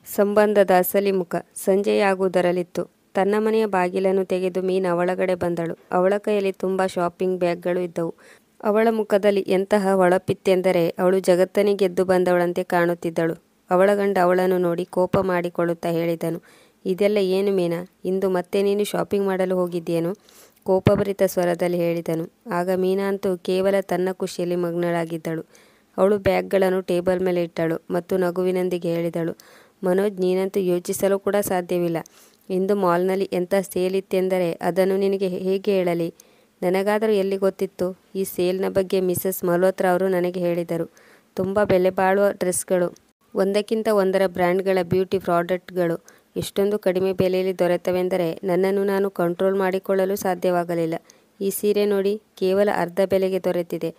ಸಂಬಂಧದ ಅಸಲಿ ಮುಖ. ಸಂಜೆಯಾಗುವುದರಲ್ಲಿತ್ತು. ತನ್ನ ಮನೆಯ ಬಾಗಿಲನ್ನು ತೆಗೆದು ಮೀನಾ ಒಳಗಡೆ ಬಂದಳು. ಅವಳ ಕೈಯಲ್ಲಿ ತುಂಬ ಶಾಪಿಂಗ್ ಬ್ಯಾಗ್ಗಳು ಇದ್ದವು. ಅವಳ ಮುಖದಲ್ಲಿ ಎಂತಹ ಹೊಳಪಿತ್ತೆಂದರೆ ಅವಳು ಜಗತ್ತನ್ನೇ ಗೆದ್ದು ಬಂದವಳಂತೆ ಕಾಣುತ್ತಿದ್ದಳು. ಅವಳ ಗಂಡ ಅವಳನ್ನು ನೋಡಿ ಕೋಪ ಮಾಡಿಕೊಳ್ಳುತ್ತಾ ಹೇಳಿದನು, ಇದೆಲ್ಲ ಏನು ಮೀನಾ, ಇಂದು ಮತ್ತೆ ನೀನು ಶಾಪಿಂಗ್ ಮಾಡಲು ಹೋಗಿದ್ದೇನು? ಕೋಪಭರಿತ ಸ್ವರದಲ್ಲಿ ಹೇಳಿದನು. ಆಗ ಮೀನಾ ಅಂತೂ ಕೇವಲ ತನ್ನ ಖುಷಿಯಲ್ಲಿ ಮಗ್ನಳಾಗಿದ್ದಳು. ಅವಳು ಬ್ಯಾಗ್ಗಳನ್ನು ಟೇಬಲ್ ಮೇಲೆ ಇಟ್ಟಳು ಮತ್ತು ನಗುವಿನೊಂದಿಗೆ ಹೇಳಿದಳು, ಮನೋಜ್, ನೀನಂತೂ ಯೋಚಿಸಲು ಕೂಡ ಸಾಧ್ಯವಿಲ್ಲ. ಇಂದು ಮಾಲ್ನಲ್ಲಿ ಎಂಥ ಸೇಲ್ ಇತ್ತೆಂದರೆ ಅದನ್ನು ನಿನಗೆ ಹೇಗೆ ಹೇಳಲಿ? ನನಗಾದರೂ ಎಲ್ಲಿ ಗೊತ್ತಿತ್ತು? ಈ ಸೇಲ್ನ ಬಗ್ಗೆ ಮಿಸಸ್ ಮಲ್ಹೋತ್ರಾ ಅವರು ನನಗೆ ಹೇಳಿದರು. ತುಂಬ ಬೆಲೆ ಬಾಳುವ ಡ್ರೆಸ್ಗಳು, ಒಂದಕ್ಕಿಂತ ಒಂದರ ಬ್ರ್ಯಾಂಡ್ಗಳ ಬ್ಯೂಟಿ ಪ್ರಾಡಕ್ಟ್ಗಳು ಎಷ್ಟೊಂದು ಕಡಿಮೆ ಬೆಲೆಯಲ್ಲಿ ದೊರೆತವೆಂದರೆ ನನ್ನನ್ನು ನಾನು ಕಂಟ್ರೋಲ್ ಮಾಡಿಕೊಳ್ಳಲು ಸಾಧ್ಯವಾಗಲಿಲ್ಲ. ಈ ಸೀರೆ ನೋಡಿ, ಕೇವಲ ಅರ್ಧ ಬೆಲೆಗೆ ದೊರೆತಿದೆ.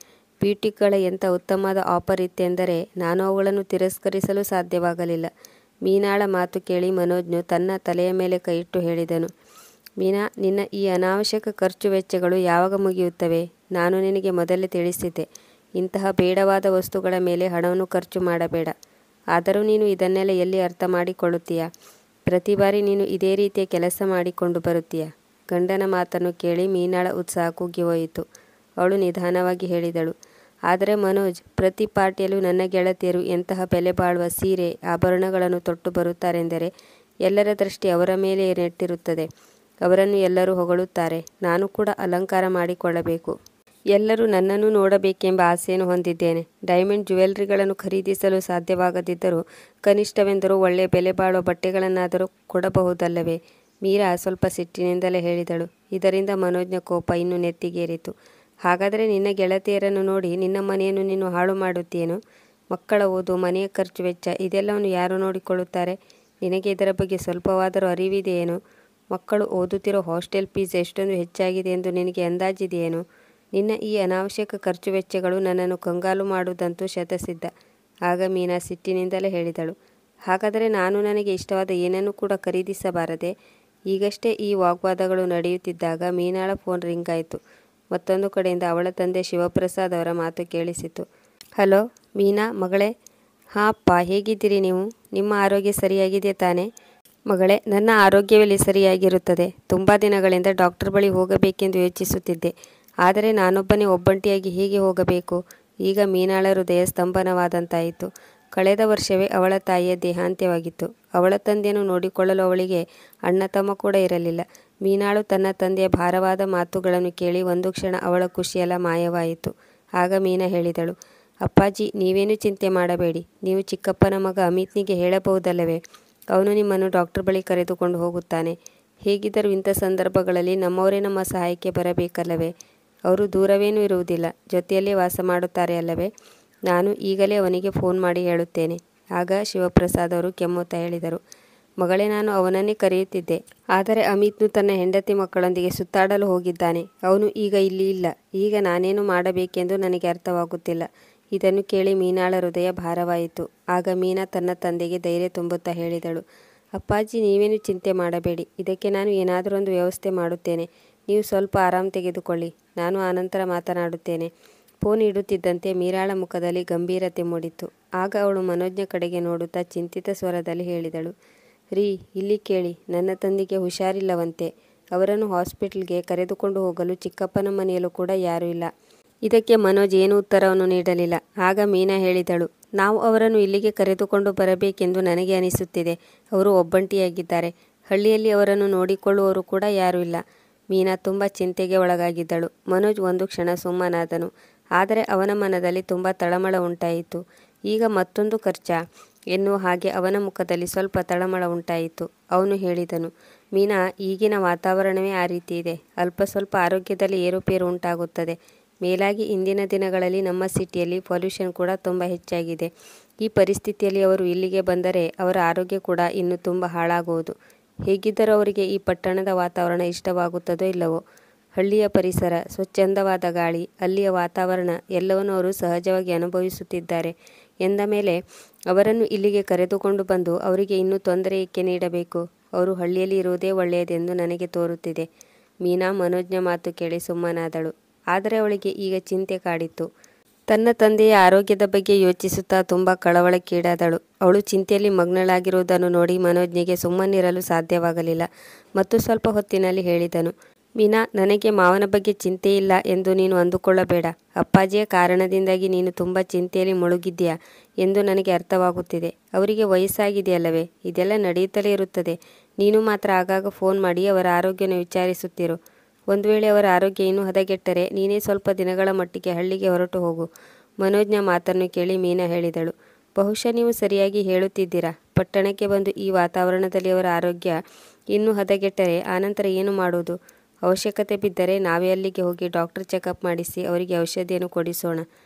ಬ್ಯೂಟಿಕ್ಗಳ ಎಂಥ ಉತ್ತಮವಾದ ಆಫರ್ ಇತ್ತೆಂದರೆ ನಾನು ಅವುಗಳನ್ನು ತಿರಸ್ಕರಿಸಲು ಸಾಧ್ಯವಾಗಲಿಲ್ಲ. ಮೀನಾಳ ಮಾತು ಕೇಳಿ ಮನೋಜ್ನು ತನ್ನ ತಲೆಯ ಮೇಲೆ ಕೈಯಿಟ್ಟು ಹೇಳಿದನು, ಮೀನಾ, ನಿನ್ನ ಈ ಅನಾವಶ್ಯಕ ಖರ್ಚು ವೆಚ್ಚಗಳು ಯಾವಾಗ ಮುಗಿಯುತ್ತವೆ? ನಾನು ನಿನಗೆ ಮೊದಲೇ ತಿಳಿಸಿದ್ದೆ, ಇಂತಹ ಬೇಡವಾದ ವಸ್ತುಗಳ ಮೇಲೆ ಹಣವನ್ನು ಖರ್ಚು ಮಾಡಬೇಡ. ಆದರೂ ನೀನು ಇದನ್ನೆಲ್ಲ ಎಲ್ಲಿ ಅರ್ಥ ಮಾಡಿಕೊಳ್ಳುತ್ತೀಯಾ? ಪ್ರತಿ ಬಾರಿ ನೀನು ಇದೇ ರೀತಿಯ ಕೆಲಸ ಮಾಡಿಕೊಂಡು ಬರುತ್ತೀಯ. ಗಂಡನ ಮಾತನ್ನು ಕೇಳಿ ಮೀನಾಳ ಉತ್ಸಾಹ ಕುಗ್ಗಿಹೋಯಿತು. ಅವಳು ನಿಧಾನವಾಗಿ ಹೇಳಿದಳು, ಆದರೆ ಮನೋಜ್, ಪ್ರತಿ ಪಾರ್ಟಿಯಲ್ಲೂ ನನ್ನ ಗೆಳತಿಯರು ಎಂತಹ ಬೆಲೆ ಬಾಳುವ ಸೀರೆ, ಆಭರಣಗಳನ್ನು ತೊಟ್ಟು ಬರುತ್ತಾರೆಂದರೆ ಎಲ್ಲರ ದೃಷ್ಟಿ ಅವರ ಮೇಲೆ ನೆಟ್ಟಿರುತ್ತದೆ. ಅವರನ್ನು ಎಲ್ಲರೂ ಹೊಗಳುತ್ತಾರೆ. ನಾನು ಕೂಡ ಅಲಂಕಾರ ಮಾಡಿಕೊಳ್ಳಬೇಕು. ಎಲ್ಲರೂ ನನ್ನನ್ನು ನೋಡಬೇಕೆಂಬ ಆಸೆಯನ್ನು ಹೊಂದಿದ್ದೇನೆ. ಡೈಮಂಡ್ ಜ್ಯುವೆಲ್ಲರಿಗಳನ್ನು ಖರೀದಿಸಲು ಸಾಧ್ಯವಾಗದಿದ್ದರೂ ಕನಿಷ್ಠವೆಂದರೂ ಒಳ್ಳೆಯ ಬೆಲೆ ಬಾಳುವ ಬಟ್ಟೆಗಳನ್ನಾದರೂ ಕೊಡಬಹುದಲ್ಲವೇ? ಮೀರಾ ಸ್ವಲ್ಪ ಸಿಟ್ಟಿನಿಂದಲೇ ಹೇಳಿದಳು. ಇದರಿಂದ ಮನೋಜ್ನ ಕೋಪ ಇನ್ನೂ ನೆತ್ತಿಗೇರಿತು. ಹಾಗಾದರೆ ನಿನ್ನ ಗೆಳತಿಯರನ್ನು ನೋಡಿ ನಿನ್ನ ಮನೆಯನ್ನು ನೀನು ಹಾಳು ಮಾಡುತ್ತೇನು? ಮಕ್ಕಳ ಓದು, ಮನೆಯ ಖರ್ಚು ವೆಚ್ಚ ಇದೆಲ್ಲವನ್ನು ಯಾರು ನೋಡಿಕೊಳ್ಳುತ್ತಾರೆ? ನಿನಗೆ ಇದರ ಬಗ್ಗೆ ಸ್ವಲ್ಪವಾದರೂ ಅರಿವಿದೆಯೇನು? ಮಕ್ಕಳು ಓದುತ್ತಿರೋ ಹಾಸ್ಟೆಲ್ ಫೀಸ್ ಎಷ್ಟೊಂದು ಹೆಚ್ಚಾಗಿದೆ ಎಂದು ನಿನಗೆ ಅಂದಾಜಿದೆಯೇನು? ನಿನ್ನ ಈ ಅನಾವಶ್ಯಕ ಖರ್ಚು ವೆಚ್ಚಗಳು ನನ್ನನ್ನು ಕಂಗಾಲು ಮಾಡುವುದಂತೂ ಶತಸಿದ್ಧ. ಆಗ ಮೀನಾ ಸಿಟ್ಟಿನಿಂದಲೇ ಹೇಳಿದಳು, ಹಾಗಾದರೆ ನಾನು ನನಗೆ ಇಷ್ಟವಾದ ಏನನ್ನೂ ಕೂಡ ಖರೀದಿಸಬಾರದೆ? ಈಗಷ್ಟೇ ಈ ವಾಗ್ವಾದಗಳು ನಡೆಯುತ್ತಿದ್ದಾಗ ಮೀನಾಳ ಫೋನ್ ರಿಂಗ್ ಆಯಿತು. ಮತ್ತೊಂದು ಕಡೆಯಿಂದ ಅವಳ ತಂದೆ ಶಿವಪ್ರಸಾದ್ ಅವರ ಮಾತು ಕೇಳಿಸಿತು. ಹಲೋ ಮೀನಾ ಮಗಳೇ. ಹಾಂ ಅಪ್ಪ, ಹೇಗಿದ್ದೀರಿ ನೀವು? ನಿಮ್ಮ ಆರೋಗ್ಯ ಸರಿಯಾಗಿದೆ ತಾನೇ? ಮಗಳೇ, ನನ್ನ ಆರೋಗ್ಯವೆಲ್ಲಿ ಸರಿಯಾಗಿರುತ್ತದೆ? ತುಂಬ ದಿನಗಳಿಂದ ಡಾಕ್ಟರ್ ಬಳಿ ಹೋಗಬೇಕೆಂದು ಯೋಚಿಸುತ್ತಿದ್ದೆ. ಆದರೆ ನಾನೊಬ್ಬನೇ ಒಬ್ಬಂಟಿಯಾಗಿ ಹೇಗೆ ಹೋಗಬೇಕು? ಈಗ ಮೀನಾಳ ಹೃದಯ ಸ್ತಂಭನವಾದಂತಾಯಿತು. ಕಳೆದ ವರ್ಷವೇ ಅವಳ ತಾಯಿಯ ದೇಹಾಂತ್ಯವಾಗಿತ್ತು. ಅವಳ ತಂದೆಯನ್ನು ನೋಡಿಕೊಳ್ಳಲು ಅವಳಿಗೆ ಅಣ್ಣ ತಮ್ಮ ಕೂಡ ಇರಲಿಲ್ಲ. ಮೀನಾಳು ತನ್ನ ತಂದೆಯ ಭಾರವಾದ ಮಾತುಗಳನ್ನು ಕೇಳಿ ಒಂದು ಕ್ಷಣ ಅವಳ ಖುಷಿಯೆಲ್ಲ ಮಾಯವಾಯಿತು. ಆಗ ಮೀನಾ ಹೇಳಿದಳು, ಅಪ್ಪಾಜಿ, ನೀವೇನು ಚಿಂತೆ ಮಾಡಬೇಡಿ. ನೀವು ಚಿಕ್ಕಪ್ಪನ ಮಗ ಅಮಿತ್ನಿಗೆ ಹೇಳಬಹುದಲ್ಲವೇ? ಅವನು ನಿಮ್ಮನ್ನು ಡಾಕ್ಟರ್ ಬಳಿ ಕರೆದುಕೊಂಡು ಹೋಗುತ್ತಾನೆ. ಹೇಗಿದ್ದರೂ ಇಂಥ ಸಂದರ್ಭಗಳಲ್ಲಿ ನಮ್ಮವರೇ ನಮ್ಮ ಸಹಾಯಕ್ಕೆ ಬರಬೇಕಲ್ಲವೇ? ಅವರು ದೂರವೇನೂ ಇರುವುದಿಲ್ಲ, ಜೊತೆಯಲ್ಲೇ ವಾಸ ಮಾಡುತ್ತಾರೆ ಅಲ್ಲವೇ? ನಾನು ಈಗಲೇ ಅವನಿಗೆ ಫೋನ್ ಮಾಡಿ ಹೇಳುತ್ತೇನೆ. ಆಗ ಶಿವಪ್ರಸಾದ್ ಅವರು ಕೆಮ್ಮುತ್ತಾ ಹೇಳಿದರು, ಮಗಳೇ, ನಾನು ಅವನನ್ನೇ ಕರೆಯುತ್ತಿದ್ದೆ. ಆದರೆ ಅಮಿತ್ನು ತನ್ನ ಹೆಂಡತಿ ಮಕ್ಕಳೊಂದಿಗೆ ಸುತ್ತಾಡಲು ಹೋಗಿದ್ದಾನೆ. ಅವನು ಈಗ ಇಲ್ಲಿ ಇಲ್ಲ. ಈಗ ನಾನೇನು ಮಾಡಬೇಕೆಂದು ನನಗೆ ಅರ್ಥವಾಗುತ್ತಿಲ್ಲ. ಇದನ್ನು ಕೇಳಿ ಮೀನಾಳ ಹೃದಯ ಭಾರವಾಯಿತು. ಆಗ ಮೀನಾ ತನ್ನ ತಂದೆಗೆ ಧೈರ್ಯ ತುಂಬುತ್ತಾ ಹೇಳಿದಳು, ಅಪ್ಪಾಜಿ, ನೀವೇನು ಚಿಂತೆ ಮಾಡಬೇಡಿ. ಇದಕ್ಕೆ ನಾನು ಏನಾದರೂ ಒಂದು ವ್ಯವಸ್ಥೆ ಮಾಡುತ್ತೇನೆ. ನೀವು ಸ್ವಲ್ಪ ಆರಾಮ್ ತೆಗೆದುಕೊಳ್ಳಿ. ನಾನು ಆನಂತರ ಮಾತನಾಡುತ್ತೇನೆ. ಫೋನ್ ಇಡುತ್ತಿದ್ದಂತೆ ಮೀರಾಳ ಮುಖದಲ್ಲಿ ಗಂಭೀರತೆ ಮೂಡಿತು. ಆಗ ಅವಳು ಮನೋಜ್ನ ಕಡೆಗೆ ನೋಡುತ್ತಾ ಚಿಂತಿತ ಸ್ವರದಲ್ಲಿ ಹೇಳಿದಳು, ರೀ, ಇಲ್ಲಿ ಕೇಳಿ, ನನ್ನ ತಂದೆಗೆ ಹುಷಾರಿಲ್ಲವಂತೆ. ಅವರನ್ನು ಹಾಸ್ಪಿಟಲ್ಗೆ ಕರೆದುಕೊಂಡು ಹೋಗಲು ಚಿಕ್ಕಪ್ಪನ ಮನೆಯಲ್ಲೂ ಕೂಡ ಯಾರೂ ಇಲ್ಲ. ಇದಕ್ಕೆ ಮನೋಜ್ ಏನೂ ಉತ್ತರವನ್ನು ನೀಡಲಿಲ್ಲ. ಆಗ ಮೀನಾ ಹೇಳಿದಳು, ನಾವು ಅವರನ್ನು ಇಲ್ಲಿಗೆ ಕರೆದುಕೊಂಡು ಬರಬೇಕೆಂದು ನನಗೆ ಅನಿಸುತ್ತಿದೆ. ಅವರು ಒಬ್ಬಂಟಿಯಾಗಿದ್ದಾರೆ. ಹಳ್ಳಿಯಲ್ಲಿ ಅವರನ್ನು ನೋಡಿಕೊಳ್ಳುವವರು ಕೂಡ ಯಾರೂ ಇಲ್ಲ. ಮೀನಾ ತುಂಬ ಚಿಂತೆಗೆ ಒಳಗಾಗಿದ್ದಳು. ಮನೋಜ್ ಒಂದು ಕ್ಷಣ ಸುಮ್ಮನಾದನು. ಆದರೆ ಅವನ ಮನದಲ್ಲಿ ತುಂಬ ತಳಮಳ ಉಂಟಾಯಿತು. ಈಗ ಮತ್ತೊಂದು ಖರ್ಚಾ ಎನ್ನುವ ಹಾಗೆ ಅವನ ಮುಖದಲ್ಲಿ ಸ್ವಲ್ಪ ತಳಮಳ ಉಂಟಾಯಿತು. ಅವನು ಹೇಳಿದನು, ಮೀನಾ, ಈಗಿನ ವಾತಾವರಣವೇ ಆ ರೀತಿ ಇದೆ. ಅಲ್ಪ ಸ್ವಲ್ಪ ಆರೋಗ್ಯದಲ್ಲಿ ಏರುಪೇರು ಉಂಟಾಗುತ್ತದೆ. ಮೇಲಾಗಿ ಇಂದಿನ ದಿನಗಳಲ್ಲಿ ನಮ್ಮ ಸಿಟಿಯಲ್ಲಿ ಪೊಲ್ಯೂಷನ್ ಕೂಡ ತುಂಬ ಹೆಚ್ಚಾಗಿದೆ. ಈ ಪರಿಸ್ಥಿತಿಯಲ್ಲಿ ಅವರು ಇಲ್ಲಿಗೆ ಬಂದರೆ ಅವರ ಆರೋಗ್ಯ ಕೂಡ ಇನ್ನೂ ತುಂಬ ಹಾಳಾಗುವುದು. ಹೇಗಿದ್ದರೂ ಅವರಿಗೆ ಈ ಪಟ್ಟಣದ ವಾತಾವರಣ ಇಷ್ಟವಾಗುತ್ತದೋ ಇಲ್ಲವೋ? ಹಳ್ಳಿಯ ಪರಿಸರ, ಸ್ವಚ್ಛಂದವಾದ ಗಾಳಿ, ಅಲ್ಲಿಯ ವಾತಾವರಣ ಎಲ್ಲವನ್ನೂ ಅವರು ಸಹಜವಾಗಿ ಅನುಭವಿಸುತ್ತಿದ್ದಾರೆ ಎಂದ ಮೇಲೆ ಅವರನ್ನು ಇಲ್ಲಿಗೆ ಕರೆದುಕೊಂಡು ಬಂದು ಅವರಿಗೆ ಇನ್ನೂ ತೊಂದರೆ ಏಕೆ ನೀಡಬೇಕು? ಅವರು ಹಳ್ಳಿಯಲ್ಲಿ ಇರುವುದೇ ಒಳ್ಳೆಯದೆಂದು ನನಗೆ ತೋರುತ್ತಿದೆ. ಮೀನಾ ಮನೋಜ್ನ ಮಾತು ಕೇಳಿ ಸುಮ್ಮನಾದಳು. ಆದರೆ ಅವಳಿಗೆ ಈಗ ಚಿಂತೆ ಕಾಡಿತ್ತು. ತನ್ನ ತಂದೆಯ ಆರೋಗ್ಯದ ಬಗ್ಗೆ ಯೋಚಿಸುತ್ತಾ ತುಂಬ ಕಳವಳಕ್ಕೀಡಾದಳು. ಅವಳು ಚಿಂತೆಯಲ್ಲಿ ಮಗ್ನಳಾಗಿರುವುದನ್ನು ನೋಡಿ ಮನೋಜ್ನಿಗೆ ಸುಮ್ಮನಿರಲು ಸಾಧ್ಯವಾಗಲಿಲ್ಲ ಮತ್ತು ಸ್ವಲ್ಪ ಹೊತ್ತಿನಲ್ಲಿ ಹೇಳಿದನು, ಮೀನಾ, ನನಗೆ ಮಾವನ ಬಗ್ಗೆ ಚಿಂತೆ ಇಲ್ಲ ಎಂದು ನೀನು ಅಂದುಕೊಳ್ಳಬೇಡ. ಅಪ್ಪಾಜಿಯ ಕಾರಣದಿಂದಾಗಿ ನೀನು ತುಂಬ ಚಿಂತೆಯಲ್ಲಿ ಮುಳುಗಿದ್ದೀಯಾ ಎಂದು ನನಗೆ ಅರ್ಥವಾಗುತ್ತಿದೆ. ಅವರಿಗೆ ವಯಸ್ಸಾಗಿದೆಯಲ್ಲವೇ, ಇದೆಲ್ಲ ನಡೆಯುತ್ತಲೇ ಇರುತ್ತದೆ. ನೀನು ಮಾತ್ರ ಆಗಾಗ ಫೋನ್ ಮಾಡಿ ಅವರ ಆರೋಗ್ಯನ ವಿಚಾರಿಸುತ್ತಿರು. ಒಂದು ವೇಳೆ ಅವರ ಆರೋಗ್ಯ ಇನ್ನೂ ಹದಗೆಟ್ಟರೆ ನೀನೇ ಸ್ವಲ್ಪ ದಿನಗಳ ಮಟ್ಟಿಗೆ ಹಳ್ಳಿಗೆ ಹೊರಟು ಹೋಗು. ಮನೋಜ್ನ ಮಾತನ್ನು ಕೇಳಿ ಮೀನಾ ಹೇಳಿದಳು, ಬಹುಶಃ ನೀವು ಸರಿಯಾಗಿ ಹೇಳುತ್ತಿದ್ದೀರಾ. ಪಟ್ಟಣಕ್ಕೆ ಬಂದು ಈ ವಾತಾವರಣದಲ್ಲಿ ಅವರ ಆರೋಗ್ಯ ಇನ್ನೂ ಹದಗೆಟ್ಟರೆ ಆನಂತರ ಏನು ಮಾಡುವುದು? ಅವಶ್ಯಕತೆ ಬಿದ್ದರೆ ನಾವೇ ಅಲ್ಲಿಗೆ ಹೋಗಿ ಡಾಕ್ಟರ್ ಚೆಕಪ್ ಮಾಡಿಸಿ ಅವರಿಗೆ ಔಷಧಿಯನ್ನು ಕೊಡಿಸೋಣ.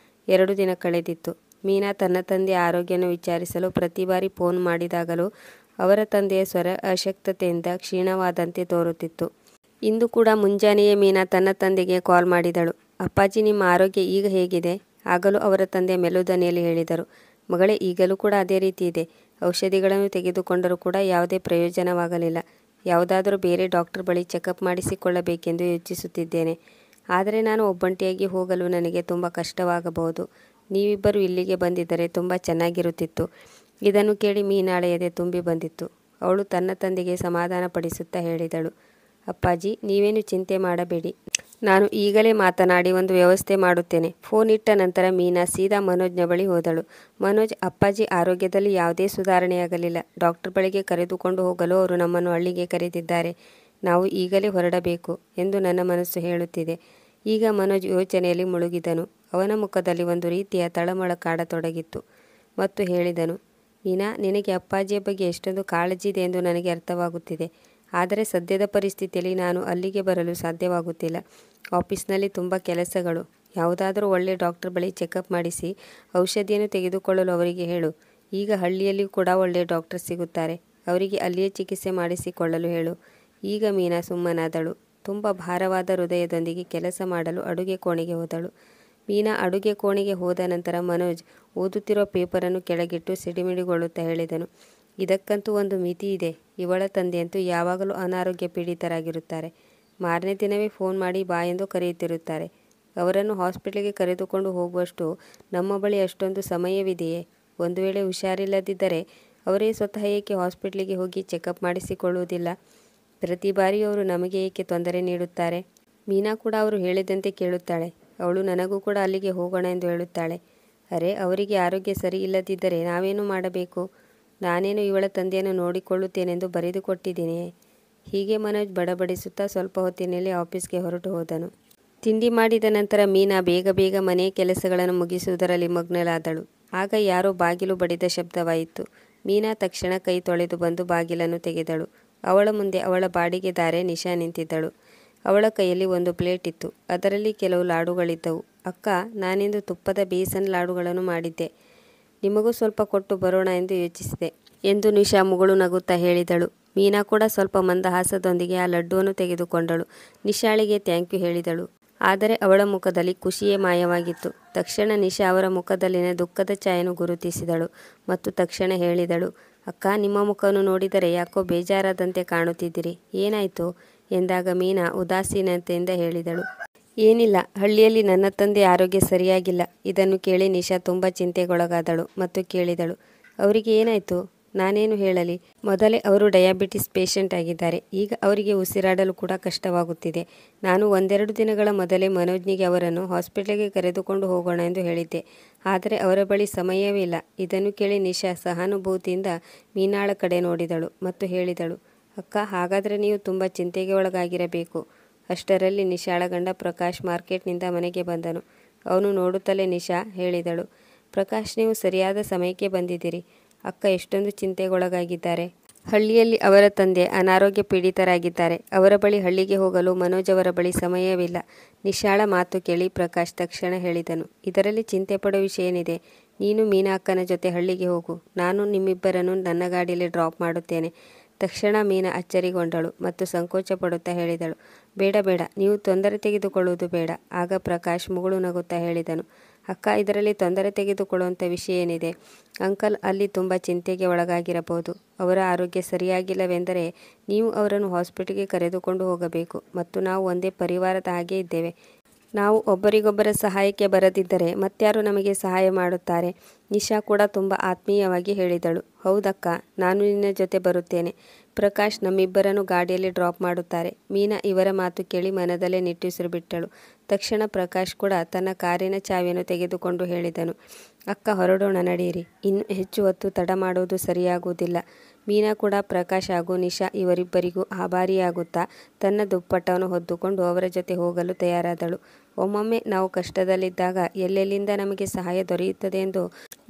2 ದಿನ ಕಳೆದಿತ್ತು. ಮೀನಾ ತನ್ನ ತಂದೆಯ ಆರೋಗ್ಯವನ್ನು ವಿಚಾರಿಸಲು ಪ್ರತಿ ಬಾರಿ ಫೋನ್ ಮಾಡಿದಾಗಲೂ ಅವರ ತಂದೆಯ ಸ್ವರ ಅಶಕ್ತತೆಯಿಂದ ಕ್ಷೀಣವಾದಂತೆ ತೋರುತ್ತಿತ್ತು. ಇಂದು ಕೂಡ ಮುಂಜಾನೆಯೇ ಮೀನಾ ತನ್ನ ತಂದೆಗೆ ಕಾಲ್ ಮಾಡಿದಳು. ಅಪ್ಪಾಜಿ, ನಿಮ್ಮ ಆರೋಗ್ಯ ಈಗ ಹೇಗಿದೆ? ಆಗಲೂ ಅವರ ತಂದೆ ಮೆಲುದನಿಯಲ್ಲಿ ಹೇಳಿದರು, ಮಗಳೇ, ಈಗಲೂ ಕೂಡ ಅದೇ ರೀತಿ ಇದೆ. ಔಷಧಿಗಳನ್ನು ತೆಗೆದುಕೊಂಡರೂ ಕೂಡ ಯಾವುದೇ ಪ್ರಯೋಜನವಾಗಲಿಲ್ಲ. ಯಾವುದಾದರೂ ಬೇರೆ ಡಾಕ್ಟರ್ ಬಳಿ ಚೆಕಪ್ ಮಾಡಿಸಿಕೊಳ್ಳಬೇಕೆಂದು ಯೋಚಿಸುತ್ತಿದ್ದೇನೆ. ಆದರೆ ನಾನು ಒಬ್ಬಂಟಿಯಾಗಿ ಹೋಗಲು ನನಗೆ ತುಂಬ ಕಷ್ಟವಾಗಬಹುದು. ನೀವಿಬ್ಬರು ಇಲ್ಲಿಗೆ ಬಂದಿದ್ದರೆ ತುಂಬ ಚೆನ್ನಾಗಿರುತ್ತಿತ್ತು. ಇದನ್ನು ಕೇಳಿ ಮೀನಾಳ ಎದೆ ತುಂಬಿ ಬಂದಿತ್ತು. ಅವಳು ತನ್ನ ತಂದೆಗೆ ಸಮಾಧಾನ ಪಡಿಸುತ್ತಾ ಹೇಳಿದಳು, ಅಪ್ಪಾಜಿ, ನೀವೇನು ಚಿಂತೆ ಮಾಡಬೇಡಿ. ನಾನು ಈಗಲೇ ಮಾತನಾಡಿ ಒಂದು ವ್ಯವಸ್ಥೆ ಮಾಡುತ್ತೇನೆ. ಫೋನ್ ಇಟ್ಟ ನಂತರ ಮೀನಾ ಸೀದಾ ಮನೋಜ್ನ ಬಳಿ ಹೋದಳು. ಮನೋಜ್, ಅಪ್ಪಾಜಿ ಆರೋಗ್ಯದಲ್ಲಿ ಯಾವುದೇ ಸುಧಾರಣೆಯಾಗಲಿಲ್ಲ. ಡಾಕ್ಟರ್ ಬಳಿಗೆ ಕರೆದುಕೊಂಡು ಹೋಗಲು ಅವರು ನಮ್ಮನ್ನು ಹಳ್ಳಿಗೆ ಕರೆದಿದ್ದಾರೆ. ನಾವು ಈಗಲೇ ಹೊರಡಬೇಕು ಎಂದು ನನ್ನ ಮನಸ್ಸು ಹೇಳುತ್ತಿದೆ. ಈಗ ಮನೋಜ್ ಯೋಚನೆಯಲ್ಲಿ ಮುಳುಗಿದನು. ಅವನ ಮುಖದಲ್ಲಿ ಒಂದು ರೀತಿಯ ತಳಮಳ ಕಾಡತೊಡಗಿತ್ತು ಮತ್ತು ಹೇಳಿದನು, ಮೀನಾ, ನಿನಗೆ ಅಪ್ಪಾಜಿಯ ಬಗ್ಗೆ ಎಷ್ಟೊಂದು ಕಾಳಜಿ ಇದೆ ಎಂದು ನನಗೆ ಅರ್ಥವಾಗುತ್ತಿದೆ. ಆದರೆ ಸದ್ಯದ ಪರಿಸ್ಥಿತಿಯಲ್ಲಿ ನಾನು ಅಲ್ಲಿಗೆ ಬರಲು ಸಾಧ್ಯವಾಗುತ್ತಿಲ್ಲ. ಆಫೀಸ್ನಲ್ಲಿ ತುಂಬ ಕೆಲಸಗಳು. ಯಾವುದಾದರೂ ಒಳ್ಳೆ ಡಾಕ್ಟರ್ ಬಳಿ ಚೆಕಪ್ ಮಾಡಿಸಿ ಔಷಧಿಯನ್ನು ತೆಗೆದುಕೊಳ್ಳಲು ಅವರಿಗೆ ಹೇಳು. ಈಗ ಹಳ್ಳಿಯಲ್ಲಿ ಕೂಡ ಒಳ್ಳೆ ಡಾಕ್ಟರ್ ಸಿಗುತ್ತಾರೆ. ಅವರಿಗೆ ಅಲ್ಲಿಯೇ ಚಿಕಿತ್ಸೆ ಮಾಡಿಸಿಕೊಳ್ಳಲು ಹೇಳು. ಈಗ ಮೀನಾ ಸುಮ್ಮನಾದಳು. ತುಂಬ ಭಾರವಾದ ಹೃದಯದೊಂದಿಗೆ ಕೆಲಸ ಮಾಡಲು ಅಡುಗೆ ಕೋಣೆಗೆ ಹೋದಳು. ಮೀನಾ ಅಡುಗೆ ಕೋಣೆಗೆ ಹೋದ ನಂತರ ಮನೋಜ್ ಓದುತ್ತಿರುವ ಪೇಪರನ್ನು ಕೆಳಗಿಟ್ಟು ಸಿಡಿಮಿಡಿಗೊಳ್ಳುತ್ತಾ ಹೇಳಿದನು, ಇದಕ್ಕಂತೂ ಒಂದು ಮಿತಿ ಇದೆ. ಇವಳ ತಂದೆಯಂತೂ ಯಾವಾಗಲೂ ಅನಾರೋಗ್ಯ ಪೀಡಿತರಾಗಿರುತ್ತಾರೆ. ಮಾರನೇ ದಿನವೇ ಫೋನ್ ಮಾಡಿ ಬಾ ಎಂದು ಕರೆಯುತ್ತಿರುತ್ತಾರೆ. ಅವರನ್ನು ಹಾಸ್ಪಿಟಲ್ಗೆ ಕರೆದುಕೊಂಡು ಹೋಗುವಷ್ಟು ನಮ್ಮ ಬಳಿ ಅಷ್ಟೊಂದು ಸಮಯವಿದೆಯೇ? ಒಂದು ವೇಳೆ ಹುಷಾರಿಲ್ಲದಿದ್ದರೆ ಅವರೇ ಸ್ವತಃ ಏಕೆ ಹಾಸ್ಪಿಟ್ಲಿಗೆ ಹೋಗಿ ಚೆಕಪ್ ಮಾಡಿಸಿಕೊಳ್ಳುವುದಿಲ್ಲ? ಪ್ರತಿ ಬಾರಿ ಅವರು ನಮಗೆ ಏಕೆ ತೊಂದರೆ ನೀಡುತ್ತಾರೆ? ಮೀನಾ ಕೂಡ ಅವರು ಹೇಳಿದಂತೆ ಕೇಳುತ್ತಾಳೆ. ಅವಳು ನನಗೂ ಕೂಡ ಅಲ್ಲಿಗೆ ಹೋಗೋಣ ಎಂದು ಹೇಳುತ್ತಾಳೆ. ಅರೆ, ಅವರಿಗೆ ಆರೋಗ್ಯ ಸರಿ ಇಲ್ಲದಿದ್ದರೆ ನಾವೇನು ಮಾಡಬೇಕು? ನಾನೇನು ಇವಳ ತಂದೆಯನ್ನು ನೋಡಿಕೊಳ್ಳುತ್ತೇನೆಂದು ಬರೆದುಕೊಟ್ಟಿದ್ದೀನೆಯೇ? ಹೀಗೆ ಮನೋಜ್ ಬಡಬಡಿಸುತ್ತಾ ಸ್ವಲ್ಪ ಹೊತ್ತಿನಲ್ಲಿ ಆಫೀಸ್ಗೆ ಹೊರಟು ಹೋದನು. ತಿಂಡಿ ಮಾಡಿದ ನಂತರ ಮೀನಾ ಬೇಗ ಬೇಗ ಮನೆಯ ಕೆಲಸಗಳನ್ನು ಮುಗಿಸುವುದರಲ್ಲಿ ಮಗ್ನಳಾದಳು. ಆಗ ಯಾರೋ ಬಾಗಿಲು ಬಡಿದ ಶಬ್ದವಾಯಿತು. ಮೀನಾ ತಕ್ಷಣ ಕೈ ತೊಳೆದು ಬಂದು ಬಾಗಿಲನ್ನು ತೆಗೆದಳು. ಅವಳ ಮುಂದೆ ಅವಳ ಬಾಡಿಗೆದಾರೆ ನಿಶಾ ನಿಂತಿದ್ದಳು. ಅವಳ ಕೈಯಲ್ಲಿ ಒಂದು ಪ್ಲೇಟ್ ಇತ್ತು. ಅದರಲ್ಲಿ ಕೆಲವು ಲಾಡುಗಳಿದ್ದವು. ಅಕ್ಕ, ನಾನಿಂದು ತುಪ್ಪದ ಬೇಸನ್ ಲಾಡುಗಳನ್ನು ಮಾಡಿದ್ದೆ. ನಿಮಗೂ ಸ್ವಲ್ಪ ಕೊಟ್ಟು ಬರೋಣ ಎಂದು ಯೋಚಿಸಿದೆ ಎಂದು ನಿಶಾ ಮುಗುಳು ನಗುತ್ತಾ ಹೇಳಿದಳು. ಮೀನಾ ಕೂಡ ಸ್ವಲ್ಪ ಮಂದಹಾಸದೊಂದಿಗೆ ಆ ಲಡ್ಡುವನ್ನು ತೆಗೆದುಕೊಂಡಳು. ನಿಶಾಳಿಗೆ ಥ್ಯಾಂಕ್ ಯು ಹೇಳಿದಳು. ಆದರೆ ಅವಳ ಮುಖದಲ್ಲಿ ಖುಷಿಯೇ ಮಾಯವಾಗಿತ್ತು. ತಕ್ಷಣ ನಿಶಾ ಅವರ ಮುಖದಲ್ಲಿನ ದುಃಖದ ಛಾಯೆಯನ್ನು ಗುರುತಿಸಿದಳು ಮತ್ತು ತಕ್ಷಣ ಹೇಳಿದಳು, ಅಕ್ಕ, ನಿಮ್ಮ ಮುಖವನ್ನು ನೋಡಿದರೆ ಯಾಕೋ ಬೇಜಾರಾದಂತೆ ಕಾಣುತ್ತಿದ್ದೀರಿ. ಏನಾಯಿತು ಎಂದಾಗ ಮೀನಾ ಉದಾಸೀನತೆಯಿಂದ ಹೇಳಿದಳು, ಏನಿಲ್ಲ, ಹಳ್ಳಿಯಲ್ಲಿ ನನ್ನ ತಂದೆ ಆರೋಗ್ಯ ಸರಿಯಾಗಿಲ್ಲ. ಇದನ್ನು ಕೇಳಿ ನಿಶಾ ತುಂಬ ಚಿಂತೆಗೊಳಗಾದಳು ಮತ್ತು ಕೇಳಿದಳು, ಅವರಿಗೆ ಏನಾಯಿತು? ನಾನೇನು ಹೇಳಲಿ? ಮೊದಲೇ ಅವರು ಡಯಾಬಿಟಿಸ್ ಪೇಷಂಟ್ ಆಗಿದ್ದಾರೆ. ಈಗ ಅವರಿಗೆ ಉಸಿರಾಡಲು ಕೂಡ ಕಷ್ಟವಾಗುತ್ತಿದೆ. ನಾನು 1-2 ದಿನಗಳ ಮೊದಲೇ ಮನೋಜ್ನಿಗೆ ಅವರನ್ನು ಹಾಸ್ಪಿಟಲ್ಗೆ ಕರೆದುಕೊಂಡು ಹೋಗೋಣ ಎಂದು ಹೇಳಿದ್ದೆ. ಆದರೆ ಅವರ ಬಳಿ ಸಮಯವೇ ಇಲ್ಲ. ಇದನ್ನು ಕೇಳಿ ನಿಶಾ ಸಹಾನುಭೂತಿಯಿಂದ ಮೀನಾಳ ಕಡೆ ನೋಡಿದಳು ಮತ್ತು ಹೇಳಿದಳು, ಅಕ್ಕ, ಹಾಗಾದರೆ ನೀವು ತುಂಬ ಚಿಂತೆಗೆ ಒಳಗಾಗಿರಬೇಕು. ಅಷ್ಟರಲ್ಲಿ ನಿಶಾಳ ಗಂಡ ಪ್ರಕಾಶ್ ಮಾರ್ಕೆಟ್ನಿಂದ ಮನೆಗೆ ಬಂದನು. ಅವನು ನೋಡುತ್ತಲೇ ನಿಶಾ ಹೇಳಿದಳು, ಪ್ರಕಾಶ್, ನೀವು ಸರಿಯಾದ ಸಮಯಕ್ಕೆ ಬಂದಿದ್ದೀರಿ. ಅಕ್ಕ ಎಷ್ಟೊಂದು ಚಿಂತೆಗೊಳಗಾಗಿದ್ದಾರೆ. ಹಳ್ಳಿಯಲ್ಲಿ ಅವರ ತಂದೆ ಅನಾರೋಗ್ಯ ಪೀಡಿತರಾಗಿದ್ದಾರೆ. ಅವರ ಬಳಿ ಹಳ್ಳಿಗೆ ಹೋಗಲು ಮನೋಜ್ ಅವರ ಬಳಿ ಸಮಯವಿಲ್ಲ. ನಿಶಾಳ ಮಾತು ಕೇಳಿ ಪ್ರಕಾಶ್ ತಕ್ಷಣ ಹೇಳಿದನು, ಇದರಲ್ಲಿ ಚಿಂತೆ ಪಡೋ ವಿಷಯ ಏನಿದೆ? ನೀನು ಮೀನಾ ಅಕ್ಕನ ಜೊತೆ ಹಳ್ಳಿಗೆ ಹೋಗು. ನಾನು ನಿಮ್ಮಿಬ್ಬರನ್ನು ನನ್ನ ಗಾಡಿಯಲ್ಲಿ ಡ್ರಾಪ್ ಮಾಡುತ್ತೇನೆ. ತಕ್ಷಣ ಮೀನಾ ಅಚ್ಚರಿಗೊಂಡಳು ಮತ್ತು ಸಂಕೋಚ ಪಡುತ್ತಾ ಹೇಳಿದಳು, ಬೇಡ ಬೇಡ, ನೀವು ತೊಂದರೆ ತೆಗೆದುಕೊಳ್ಳುವುದು ಬೇಡ. ಆಗ ಪ್ರಕಾಶ್ ಮುಗುಳು ನಗುತ್ತಾ ಹೇಳಿದನು, ಅಕ್ಕ, ಇದರಲ್ಲಿ ತೊಂದರೆ ತೆಗೆದುಕೊಳ್ಳುವಂಥ ವಿಷಯ ಏನಿದೆ? ಅಂಕಲ್ ಅಲ್ಲಿ ತುಂಬ ಚಿಂತೆಗೆ ಒಳಗಾಗಿರಬಹುದು. ಅವರ ಆರೋಗ್ಯ ಸರಿಯಾಗಿಲ್ಲವೆಂದರೆ ನೀವು ಅವರನ್ನು ಹಾಸ್ಪಿಟಲ್ಗೆ ಕರೆದುಕೊಂಡು ಹೋಗಬೇಕು ಮತ್ತು ನಾವು ಒಂದೇ ಪರಿವಾರದ ಹಾಗೆ ಇದ್ದೇವೆ. ನಾವು ಒಬ್ಬರಿಗೊಬ್ಬರ ಸಹಾಯಕ್ಕೆ ಬರದಿದ್ದರೆ ಮತ್ಯಾರು ನಮಗೆ ಸಹಾಯ ಮಾಡುತ್ತಾರೆ? ನಿಶಾ ಕೂಡ ತುಂಬ ಆತ್ಮೀಯವಾಗಿ ಹೇಳಿದಳು. ಹೌದಕ್ಕ, ನಾನು ನಿನ್ನ ಜೊತೆ ಬರುತ್ತೇನೆ. ಪ್ರಕಾಶ್ ನಮ್ಮಿಬ್ಬರನ್ನು ಗಾಡಿಯಲ್ಲಿ ಡ್ರಾಪ್ ಮಾಡುತ್ತಾರೆ. ಮೀನಾ ಇವರ ಮಾತು ಕೇಳಿ ಮನದಲ್ಲೇ ನಿಟ್ಟುಸಿರು ಬಿಟ್ಟಳು. ತಕ್ಷಣ ಪ್ರಕಾಶ್ ಕೂಡ ತನ್ನ ಕಾರಿನ ಚಾವಿಯನ್ನು ತೆಗೆದುಕೊಂಡು ಹೇಳಿದನು. ಅಕ್ಕ, ಹೊರಡೋಣ, ನಡೆಯಿರಿ. ಇನ್ನು ಹೆಚ್ಚು ಹೊತ್ತು ತಡ ಮಾಡುವುದು ಸರಿಯಾಗುವುದಿಲ್ಲ. ಮೀನಾ ಕೂಡ ಪ್ರಕಾಶ್ ಹಾಗೂ ನಿಶಾ ಇವರಿಬ್ಬರಿಗೂ ಆಭಾರಿಯಾಗುತ್ತಾ ತನ್ನ ದುಪ್ಪಟ್ಟವನ್ನು ಹೊದ್ದುಕೊಂಡು ಅವರ ಜೊತೆ ಹೋಗಲು ತಯಾರಾದಳು. ಒಮ್ಮೊಮ್ಮೆ ನಾವು ಕಷ್ಟದಲ್ಲಿದ್ದಾಗ ಎಲ್ಲೆಲ್ಲಿಂದ ನಮಗೆ ಸಹಾಯ ದೊರೆಯುತ್ತದೆ ಎಂದು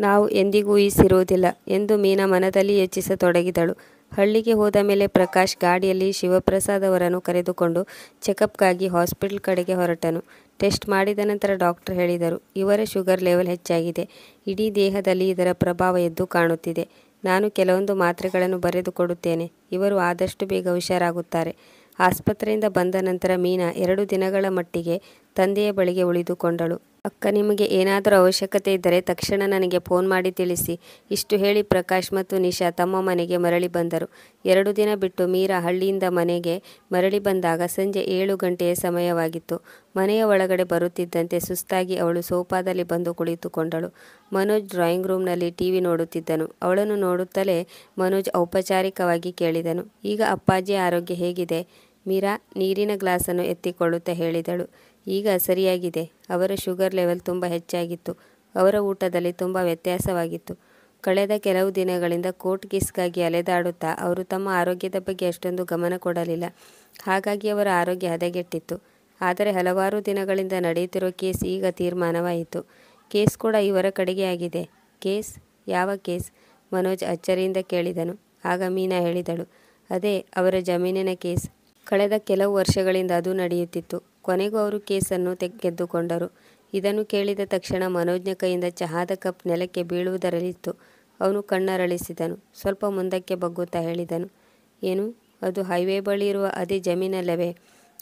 ನಾವು ಎಂದಿಗೂ ಊಹಿಸಿರುವುದಿಲ್ಲ ಎಂದು ಮೀನಾ ಮನದಲ್ಲಿ ಯೋಚಿಸತೊಡಗಿದಳು. ಹಳ್ಳಿಗೆ ಹೋದ ಮೇಲೆ ಪ್ರಕಾಶ್ ಗಾಡಿಯಲ್ಲಿ ಶಿವಪ್ರಸಾದ್ ಅವರನ್ನು ಕರೆದುಕೊಂಡು ಚೆಕಪ್ಗಾಗಿ ಹಾಸ್ಪಿಟಲ್ ಕಡೆಗೆ ಹೊರಟನು. ಟೆಸ್ಟ್ ಮಾಡಿದ ನಂತರ ಡಾಕ್ಟರ್ ಹೇಳಿದರು, ಇವರ ಶುಗರ್ ಲೆವೆಲ್ ಹೆಚ್ಚಾಗಿದೆ. ಇಡೀ ದೇಹದಲ್ಲಿ ಇದರ ಪ್ರಭಾವ ಎದ್ದು ಕಾಣುತ್ತಿದೆ. ನಾನು ಕೆಲವೊಂದು ಮಾತ್ರೆಗಳನ್ನು ಬರೆದು ಕೊಡುತ್ತೇನೆ. ಇವರು ಆದಷ್ಟು ಬೇಗ ಹುಷಾರಾಗುತ್ತಾರೆ. ಆಸ್ಪತ್ರೆಯಿಂದ ಬಂದ ನಂತರ ಮೀನಾ 2 ದಿನಗಳ ಮಟ್ಟಿಗೆ ತಂದೆಯ ಬಳಿಗೆ ಉಳಿದುಕೊಂಡಳು. ಅಕ್ಕ, ನಿಮಗೆ ಏನಾದರೂ ಅವಶ್ಯಕತೆ ಇದ್ದರೆ ತಕ್ಷಣ ನನಗೆ ಫೋನ್ ಮಾಡಿ ತಿಳಿಸಿ. ಇಷ್ಟು ಹೇಳಿ ಪ್ರಕಾಶ್ ಮತ್ತು ನಿಶಾ ತಮ್ಮ ಮನೆಗೆ ಮರಳಿ ಬಂದರು. 2 ದಿನ ಬಿಟ್ಟು ಮೀರಾ ಹಳ್ಳಿಯಿಂದ ಮನೆಗೆ ಮರಳಿ ಬಂದಾಗ ಸಂಜೆ 7 ಗಂಟೆಯ ಸಮಯವಾಗಿತ್ತು. ಮನೆಯ ಒಳಗಡೆ ಬರುತ್ತಿದ್ದಂತೆ ಸುಸ್ತಾಗಿ ಅವಳು ಸೋಫಾದಲ್ಲಿ ಬಂದು ಕುಳಿತುಕೊಂಡಳು. ಮನೋಜ್ ಡ್ರಾಯಿಂಗ್ ರೂಮ್ನಲ್ಲಿ ಟಿವಿ ನೋಡುತ್ತಿದ್ದನು. ಅವಳನ್ನು ನೋಡುತ್ತಲೇ ಮನೋಜ್ ಔಪಚಾರಿಕವಾಗಿ ಕೇಳಿದನು, ಈಗ ಅಪ್ಪಾಜಿಯ ಆರೋಗ್ಯ ಹೇಗಿದೆ? ಮೀರಾ ನೀರಿನ ಗ್ಲಾಸನ್ನು ಎತ್ತಿಕೊಳ್ಳುತ್ತಾ ಹೇಳಿದಳು, ಈಗ ಸರಿಯಾಗಿದೆ. ಅವರ ಶುಗರ್ ಲೆವೆಲ್ ತುಂಬ ಹೆಚ್ಚಾಗಿತ್ತು. ಅವರ ಊಟದಲ್ಲಿ ತುಂಬ ವ್ಯತ್ಯಾಸವಾಗಿತ್ತು. ಕಳೆದ ಕೆಲವು ದಿನಗಳಿಂದ ಕೋರ್ಟ್ ಕೇಸ್ಗಾಗಿ ಅಲೆದಾಡುತ್ತಾ ಅವರು ತಮ್ಮ ಆರೋಗ್ಯದ ಬಗ್ಗೆ ಅಷ್ಟೊಂದು ಗಮನ ಕೊಡಲಿಲ್ಲ. ಹಾಗಾಗಿ ಅವರ ಆರೋಗ್ಯ ಹದಗೆಟ್ಟಿತ್ತು. ಆದರೆ ಹಲವಾರು ದಿನಗಳಿಂದ ನಡೆಯುತ್ತಿರುವ ಕೇಸ್ ಈಗ ತೀರ್ಮಾನವಾಯಿತು. ಕೇಸ್ ಕೂಡ ಇವರ ಕಡೆಗೆ ಆಗಿದೆ. ಕೇಸ್? ಯಾವ ಕೇಸ್? ಮನೋಜ್ ಅಚ್ಚರಿಯಿಂದ ಕೇಳಿದನು. ಆಗ ಮೀನಾ ಹೇಳಿದಳು, ಅದೇ ಅವರ ಜಮೀನಿನ ಕೇಸ್. ಕಳೆದ ಕೆಲವು ವರ್ಷಗಳಿಂದ ಅದು ನಡೆಯುತ್ತಿತ್ತು. ಕೊನೆಗೂ ಅವರು ಕೇಸನ್ನು ಗೆದ್ದುಕೊಂಡರು. ಇದನ್ನು ಕೇಳಿದ ತಕ್ಷಣ ಮನೋಜ್ನ ಕೈಯಿಂದ ಚಹಾದ ಕಪ್ ನೆಲಕ್ಕೆ ಬೀಳುವುದರಲ್ಲಿತ್ತು. ಅವನು ಕಣ್ಣರಳಿಸಿದನು. ಸ್ವಲ್ಪ ಮುಂದಕ್ಕೆ ಬಗ್ಗುತ್ತಾ ಹೇಳಿದನು, ಏನು, ಅದು ಹೈವೇ ಬಳಿ ಇರುವ ಅದೇ ಜಮೀನಲ್ಲವೇ?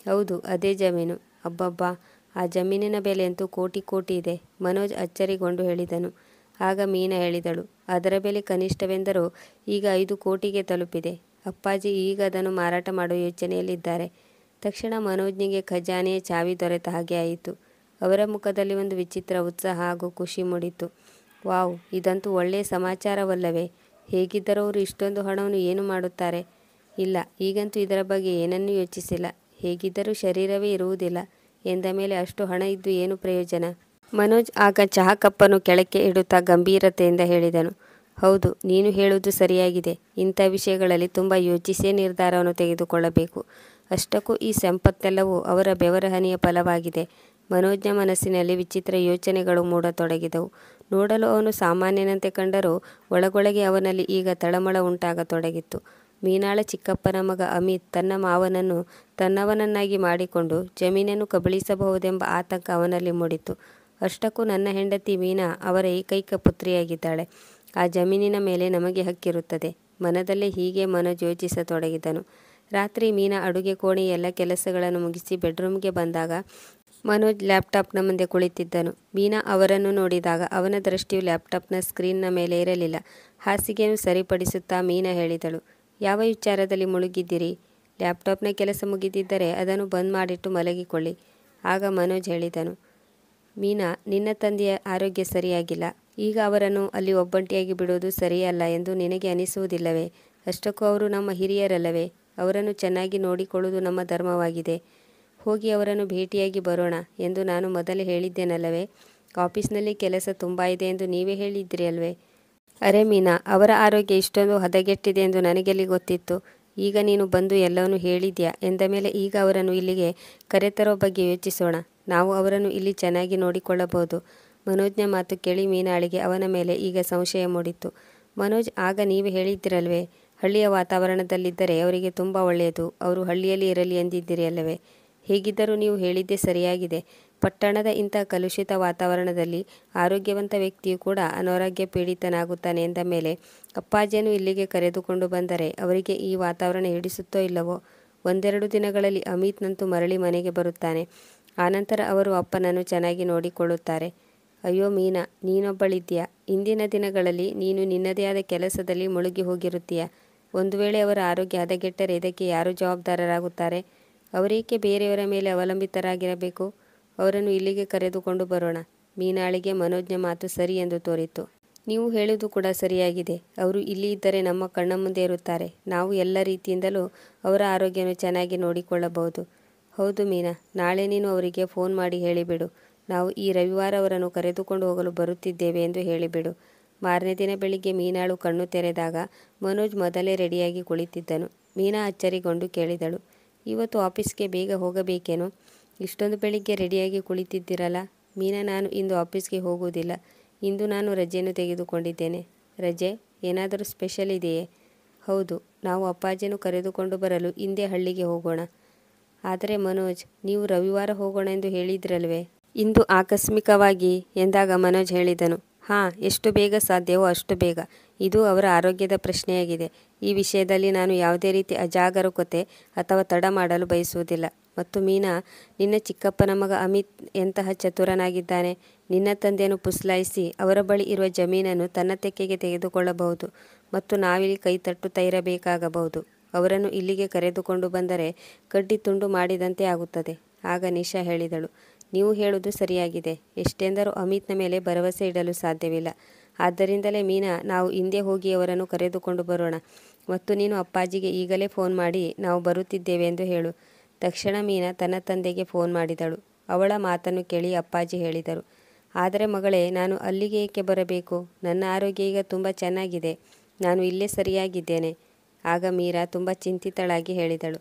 ಹೌದು, ಅದೇ ಜಮೀನು. ಅಬ್ಬಬ್ಬಾ, ಆ ಜಮೀನಿನ ಬೆಲೆ ಅಂತೂ ಕೋಟಿ ಕೋಟಿ ಇದೆ. ಮನೋಜ್ ಅಚ್ಚರಿಗೊಂಡು ಹೇಳಿದನು. ಆಗ ಮೀನಾ ಹೇಳಿದಳು, ಅದರ ಬೆಲೆ ಕನಿಷ್ಠವೆಂದರೂ ಈಗ 5 ಕೋಟಿಗೆ ತಲುಪಿದೆ. ಅಪ್ಪಾಜಿ ಈಗ ಅದನ್ನು ಮಾರಾಟ ಮಾಡುವ ಯೋಚನೆಯಲ್ಲಿದ್ದಾರೆ. ತಕ್ಷಣ ಮನೋಜ್ನಿಗೆ ಖಜಾನೆಯ ಚಾವಿ ದೊರೆತ ಹಾಗೆ ಆಯಿತು. ಅವರ ಮುಖದಲ್ಲಿ ಒಂದು ವಿಚಿತ್ರ ಉತ್ಸಾಹ ಹಾಗೂ ಖುಷಿ ಮೂಡಿತು. ವಾವ್, ಇದಂತೂ ಒಳ್ಳೆಯ ಸಮಾಚಾರವಲ್ಲವೇ? ಹೇಗಿದ್ದರೂ ಅವರು ಇಷ್ಟೊಂದು ಹಣವನ್ನು ಏನು ಮಾಡುತ್ತಾರೆ? ಇಲ್ಲ, ಈಗಂತೂ ಇದರ ಬಗ್ಗೆ ಏನನ್ನೂ ಯೋಚಿಸಿಲ್ಲ. ಹೇಗಿದ್ದರೂ ಶರೀರವೇ ಇರುವುದಿಲ್ಲ ಎಂದ ಮೇಲೆ ಅಷ್ಟು ಹಣ ಇದ್ದು ಏನು ಪ್ರಯೋಜನ? ಮನೋಜ್ ಆಗ ಚಹಾ ಕಪ್ಪನ್ನು ಕೆಳಕ್ಕೆ ಇಡುತ್ತಾ ಗಂಭೀರತೆಯಿಂದ ಹೇಳಿದನು. ಹೌದು, ನೀನು ಹೇಳುವುದು ಸರಿಯಾಗಿದೆ. ಇಂಥ ವಿಷಯಗಳಲ್ಲಿ ತುಂಬ ಯೋಚಿಸಿಯೇ ನಿರ್ಧಾರವನ್ನು ತೆಗೆದುಕೊಳ್ಳಬೇಕು. ಅಷ್ಟಕ್ಕೂ ಈ ಸಂಪತ್ತೆಲ್ಲವೂ ಅವರ ಬೆವರ ಹನಿಯ ಫಲವಾಗಿದೆ. ಮನೋಜ್ನ ಮನಸ್ಸಿನಲ್ಲಿ ವಿಚಿತ್ರ ಯೋಚನೆಗಳು ಮೂಡತೊಡಗಿದವು. ನೋಡಲು ಅವನು ಸಾಮಾನ್ಯನಂತೆ ಕಂಡರೂ ಒಳಗೊಳಗೆ ಅವನಲ್ಲಿ ಈಗ ತಳಮಳ ಉಂಟಾಗತೊಡಗಿತ್ತು. ಮೀನಾಳ ಚಿಕ್ಕಪ್ಪನ ಮಗ ಅಮಿತ್ ತನ್ನ ಮಾವನನ್ನು ತನ್ನವನನ್ನಾಗಿ ಮಾಡಿಕೊಂಡು ಜಮೀನನ್ನು ಕಬಳಿಸಬಹುದೆಂಬ ಆತಂಕ ಅವನಲ್ಲಿ ಮೂಡಿತು. ಅಷ್ಟಕ್ಕೂ ನನ್ನ ಹೆಂಡತಿ ಮೀನಾ ಅವರ ಏಕೈಕ ಪುತ್ರಿಯಾಗಿದ್ದಾಳೆ. ಆ ಜಮೀನಿನ ಮೇಲೆ ನಮಗೆ ಹಕ್ಕಿರುತ್ತದೆ. ಮನದಲ್ಲೇ ಹೀಗೆ ಮನೋಜ್ ಯೋಚಿಸತೊಡಗಿದನು. ರಾತ್ರಿ ಮೀನಾ ಅಡುಗೆ ಕೋಣೆಯ ಎಲ್ಲ ಕೆಲಸಗಳನ್ನು ಮುಗಿಸಿ ಬೆಡ್ರೂಮ್ಗೆ ಬಂದಾಗ ಮನೋಜ್ ಲ್ಯಾಪ್ಟಾಪ್ನ ಮುಂದೆ ಕುಳಿತಿದ್ದನು. ಮೀನಾ ಅವರನ್ನು ನೋಡಿದಾಗ ಅವನ ದೃಷ್ಟಿಯು ಲ್ಯಾಪ್ಟಾಪ್ನ ಸ್ಕ್ರೀನ್ನ ಮೇಲೆ ಇರಲಿಲ್ಲ. ಹಾಸಿಗೆಯನ್ನು ಸರಿಪಡಿಸುತ್ತಾ ಮೀನಾ ಹೇಳಿದಳು, ಯಾವ ವಿಚಾರದಲ್ಲಿ ಮುಳುಗಿದ್ದೀರಿ? ಲ್ಯಾಪ್ಟಾಪ್ನ ಕೆಲಸ ಮುಗಿದಿದ್ದರೆ ಅದನ್ನು ಬಂದ್ ಮಾಡಿಟ್ಟು ಮಲಗಿಕೊಳ್ಳಿ. ಆಗ ಮನೋಜ್ ಹೇಳಿದನು, ಮೀನಾ, ನಿನ್ನ ತಂದೆಯ ಆರೋಗ್ಯ ಸರಿಯಾಗಿಲ್ಲ. ಈಗ ಅವರನ್ನು ಅಲ್ಲಿ ಒಬ್ಬಂಟಿಯಾಗಿ ಬಿಡುವುದು ಸರಿಯಲ್ಲ ಎಂದು ನಿನಗೆ ಅನಿಸುವುದಿಲ್ಲವೇ? ಅಷ್ಟಕ್ಕೂ ಅವರು ನಮ್ಮ ಹಿರಿಯರಲ್ಲವೇ? ಅವರನ್ನು ಚೆನ್ನಾಗಿ ನೋಡಿಕೊಳ್ಳುವುದು ನಮ್ಮ ಧರ್ಮವಾಗಿದೆ. ಹೋಗಿ ಅವರನ್ನು ಭೇಟಿಯಾಗಿ ಬರೋಣ ಎಂದು ನಾನು ಮೊದಲೇ ಹೇಳಿದ್ದೇನಲ್ಲವೇ? ಆಫೀಸ್ನಲ್ಲಿ ಕೆಲಸ ತುಂಬ ಇದೆ ಎಂದು ನೀವೇ ಹೇಳಿದ್ರಿ ಅಲ್ವೇ? ಅರೆ ಮೀನಾ, ಅವರ ಆರೋಗ್ಯ ಇಷ್ಟೊಂದು ಹದಗೆಟ್ಟಿದೆ ಎಂದು ನನಗೆಲ್ಲಿ ಗೊತ್ತಿತ್ತು? ಈಗ ನೀನು ಬಂದು ಎಲ್ಲವನ್ನೂ ಹೇಳಿದ್ಯಾ ಎಂದ ಮೇಲೆ ಈಗ ಅವರನ್ನು ಇಲ್ಲಿಗೆ ಕರೆತರೋ ಬಗ್ಗೆ ಯೋಚಿಸೋಣ. ನಾವು ಅವರನ್ನು ಇಲ್ಲಿ ಚೆನ್ನಾಗಿ ನೋಡಿಕೊಳ್ಳಬಹುದು. ಮನೋಜ್ನ ಮಾತು ಕೇಳಿ ಮೀನಾಳಿಗೆ ಅವನ ಮೇಲೆ ಈಗ ಸಂಶಯ ಮೂಡಿತ್ತು. ಮನೋಜ್, ಆಗ ನೀವೇ ಹೇಳಿದ್ದಿರಲ್ವೇ, ಹಳ್ಳಿಯ ವಾತಾವರಣದಲ್ಲಿದ್ದರೆ ಅವರಿಗೆ ತುಂಬ ಒಳ್ಳೆಯದು, ಅವರು ಹಳ್ಳಿಯಲ್ಲಿ ಇರಲಿ ಎಂದಿದ್ದೀರಿ ಅಲ್ಲವೇ? ಹೇಗಿದ್ದರೂ ನೀವು ಹೇಳಿದ್ದೇ ಸರಿಯಾಗಿದೆ. ಪಟ್ಟಣದ ಇಂಥ ಕಲುಷಿತ ವಾತಾವರಣದಲ್ಲಿ ಆರೋಗ್ಯವಂತ ವ್ಯಕ್ತಿಯು ಕೂಡ ಅನಾರೋಗ್ಯ ಪೀಡಿತನಾಗುತ್ತಾನೆ ಎಂದ ಮೇಲೆ ಅಪ್ಪಾಜಿಯನ್ನು ಇಲ್ಲಿಗೆ ಕರೆದುಕೊಂಡು ಬಂದರೆ ಅವರಿಗೆ ಈ ವಾತಾವರಣ ಹಿಡಿಸುತ್ತೋ ಇಲ್ಲವೋ? 1-2 ದಿನಗಳಲ್ಲಿ ಅಮಿತ್ನಂತೂ ಮರಳಿ ಮನೆಗೆ ಬರುತ್ತಾನೆ. ಆನಂತರ ಅವರು ಅಪ್ಪನನ್ನು ಚೆನ್ನಾಗಿ ನೋಡಿಕೊಳ್ಳುತ್ತಾರೆ. ಅಯ್ಯೋ ಮೀನಾ, ನೀನೊಬ್ಬಳಿದ್ದೀಯಾ. ಇಂದಿನ ದಿನಗಳಲ್ಲಿ ನೀನು ನಿನ್ನದೇ ಆದ ಕೆಲಸದಲ್ಲಿ ಮುಳುಗಿ ಹೋಗಿರುತ್ತೀಯ. ಒಂದು ವೇಳೆ ಅವರ ಆರೋಗ್ಯ ಹದಗೆಟ್ಟರೆ ಇದಕ್ಕೆ ಯಾರು ಜವಾಬ್ದಾರರಾಗುತ್ತಾರೆ? ಅವರೇಕೆ ಬೇರೆಯವರ ಮೇಲೆ ಅವಲಂಬಿತರಾಗಿರಬೇಕು? ಅವರನ್ನು ಇಲ್ಲಿಗೆ ಕರೆದುಕೊಂಡು ಬರೋಣ. ಮೀನಾಳಿಗೆ ಮನೋಜ್ನ ಮಾತು ಸರಿ ಎಂದು ತೋರಿತು. ನೀವು ಹೇಳುವುದು ಕೂಡ ಸರಿಯಾಗಿದೆ. ಅವರು ಇಲ್ಲಿ ಇದ್ದರೆ ನಮ್ಮ ಕಣ್ಣ ಮುಂದೆ ಇರುತ್ತಾರೆ. ನಾವು ಎಲ್ಲ ರೀತಿಯಿಂದಲೂ ಅವರ ಆರೋಗ್ಯವನ್ನು ಚೆನ್ನಾಗಿ ನೋಡಿಕೊಳ್ಳಬಹುದು. ಹೌದು ಮೀನಾ, ನಾಳೆ ನೀನು ಅವರಿಗೆ ಫೋನ್ ಮಾಡಿ ಹೇಳಿಬಿಡು. ನಾವು ಈ ರವಿವಾರ ಅವರನ್ನು ಕರೆದುಕೊಂಡು ಹೋಗಲು ಬರುತ್ತಿದ್ದೇವೆ ಎಂದು ಹೇಳಿಬಿಡು. ಮಾರನೇ ದಿನ ಬೆಳಿಗ್ಗೆ ಮೀನಾಳು ಕಣ್ಣು ತೆರೆದಾಗ ಮನೋಜ್ ಮೊದಲೇ ರೆಡಿಯಾಗಿ ಕುಳಿತಿದ್ದನು. ಮೀನಾ ಅಚ್ಚರಿಗೊಂಡು ಕೇಳಿದಳು, ಇವತ್ತು ಆಫೀಸ್ಗೆ ಬೇಗ ಹೋಗಬೇಕೇನೋ? ಇಷ್ಟೊಂದು ಬೆಳಿಗ್ಗೆ ರೆಡಿಯಾಗಿ ಕುಳಿತಿದ್ದಿರಲ್ಲ. ಮೀನಾ, ನಾನು ಇಂದು ಆಫೀಸ್ಗೆ ಹೋಗುವುದಿಲ್ಲ. ಇಂದು ನಾನು ರಜೆಯನ್ನು ತೆಗೆದುಕೊಂಡಿದ್ದೇನೆ. ರಜೆ? ಏನಾದರೂ ಸ್ಪೆಷಲ್ ಇದೆಯೇ? ಹೌದು, ನಾವು ಅಪ್ಪಾಜಿಯನ್ನು ಕರೆದುಕೊಂಡು ಬರಲು ಇಂದೇ ಹಳ್ಳಿಗೆ ಹೋಗೋಣ. ಆದರೆ ಮನೋಜ್, ನೀವು ರವಿವಾರ ಹೋಗೋಣ ಎಂದು ಹೇಳಿದ್ರಲ್ವೇ? ಇಂದು ಆಕಸ್ಮಿಕವಾಗಿ ಎಂದಾಗ ಮನೋಜ್ ಹೇಳಿದನು, ಹಾಂ, ಎಷ್ಟು ಬೇಗ ಸಾಧ್ಯವೋ ಅಷ್ಟು ಬೇಗ. ಇದು ಅವರ ಆರೋಗ್ಯದ ಪ್ರಶ್ನೆಯಾಗಿದೆ. ಈ ವಿಷಯದಲ್ಲಿ ನಾನು ಯಾವುದೇ ರೀತಿ ಅಜಾಗರೂಕತೆ ಅಥವಾ ತಡ ಮಾಡಲು ಬಯಸುವುದಿಲ್ಲ. ಮತ್ತು ಮೀನಾ, ನಿನ್ನ ಚಿಕ್ಕಪ್ಪನ ಮಗ ಅಮಿತ್ ಎಂತಹ ಚತುರನಾಗಿದ್ದಾನೆ. ನಿನ್ನ ತಂದೆಯನ್ನು ಪುಸ್ಲಾಯಿಸಿ ಅವರ ಬಳಿ ಇರುವ ಜಮೀನನ್ನು ತನ್ನ ತೆಕ್ಕೆಗೆ ತೆಗೆದುಕೊಳ್ಳಬಹುದು ಮತ್ತು ನಾವಿಲ್ಲಿ ಕೈ ತಟ್ಟುತ್ತಾ ಇರಬೇಕಾಗಬಹುದು. ಅವರನ್ನು ಇಲ್ಲಿಗೆ ಕರೆದುಕೊಂಡು ಬಂದರೆ ಕಡ್ಡಿ ತುಂಡು ಮಾಡಿದಂತೆ ಆಗುತ್ತದೆ. ಆಗ ನಿಶಾ ಹೇಳಿದಳು, ನೀವು ಹೇಳುವುದು ಸರಿಯಾಗಿದೆ. ಎಷ್ಟೆಂದರೂ ಅಮಿತ್ನ ಮೇಲೆ ಭರವಸೆ ಇಡಲು ಸಾಧ್ಯವಿಲ್ಲ. ಆದ್ದರಿಂದಲೇ ಮೀನಾ, ನಾವು ಹಿಂದೆ ಹೋಗಿ ಅವರನ್ನು ಕರೆದುಕೊಂಡು ಬರೋಣ ಮತ್ತು ನೀನು ಅಪ್ಪಾಜಿಗೆ ಈಗಲೇ ಫೋನ್ ಮಾಡಿ ನಾವು ಬರುತ್ತಿದ್ದೇವೆ ಎಂದು ಹೇಳು. ತಕ್ಷಣ ಮೀನಾ ತನ್ನ ತಂದೆಗೆ ಫೋನ್ ಮಾಡಿದಳು. ಅವಳ ಮಾತನ್ನು ಕೇಳಿ ಅಪ್ಪಾಜಿ ಹೇಳಿದರು, ಆದರೆ ಮಗಳೇ, ನಾನು ಅಲ್ಲಿಗೆ ಏಕೆ ಬರಬೇಕು? ನನ್ನ ಆರೋಗ್ಯ ಈಗ ತುಂಬ ಚೆನ್ನಾಗಿದೆ. ನಾನು ಇಲ್ಲೇ ಸರಿಯಾಗಿದ್ದೇನೆ. ಆಗ ಮೀರಾ ತುಂಬ ಚಿಂತಿತಳಾಗಿ ಹೇಳಿದಳು,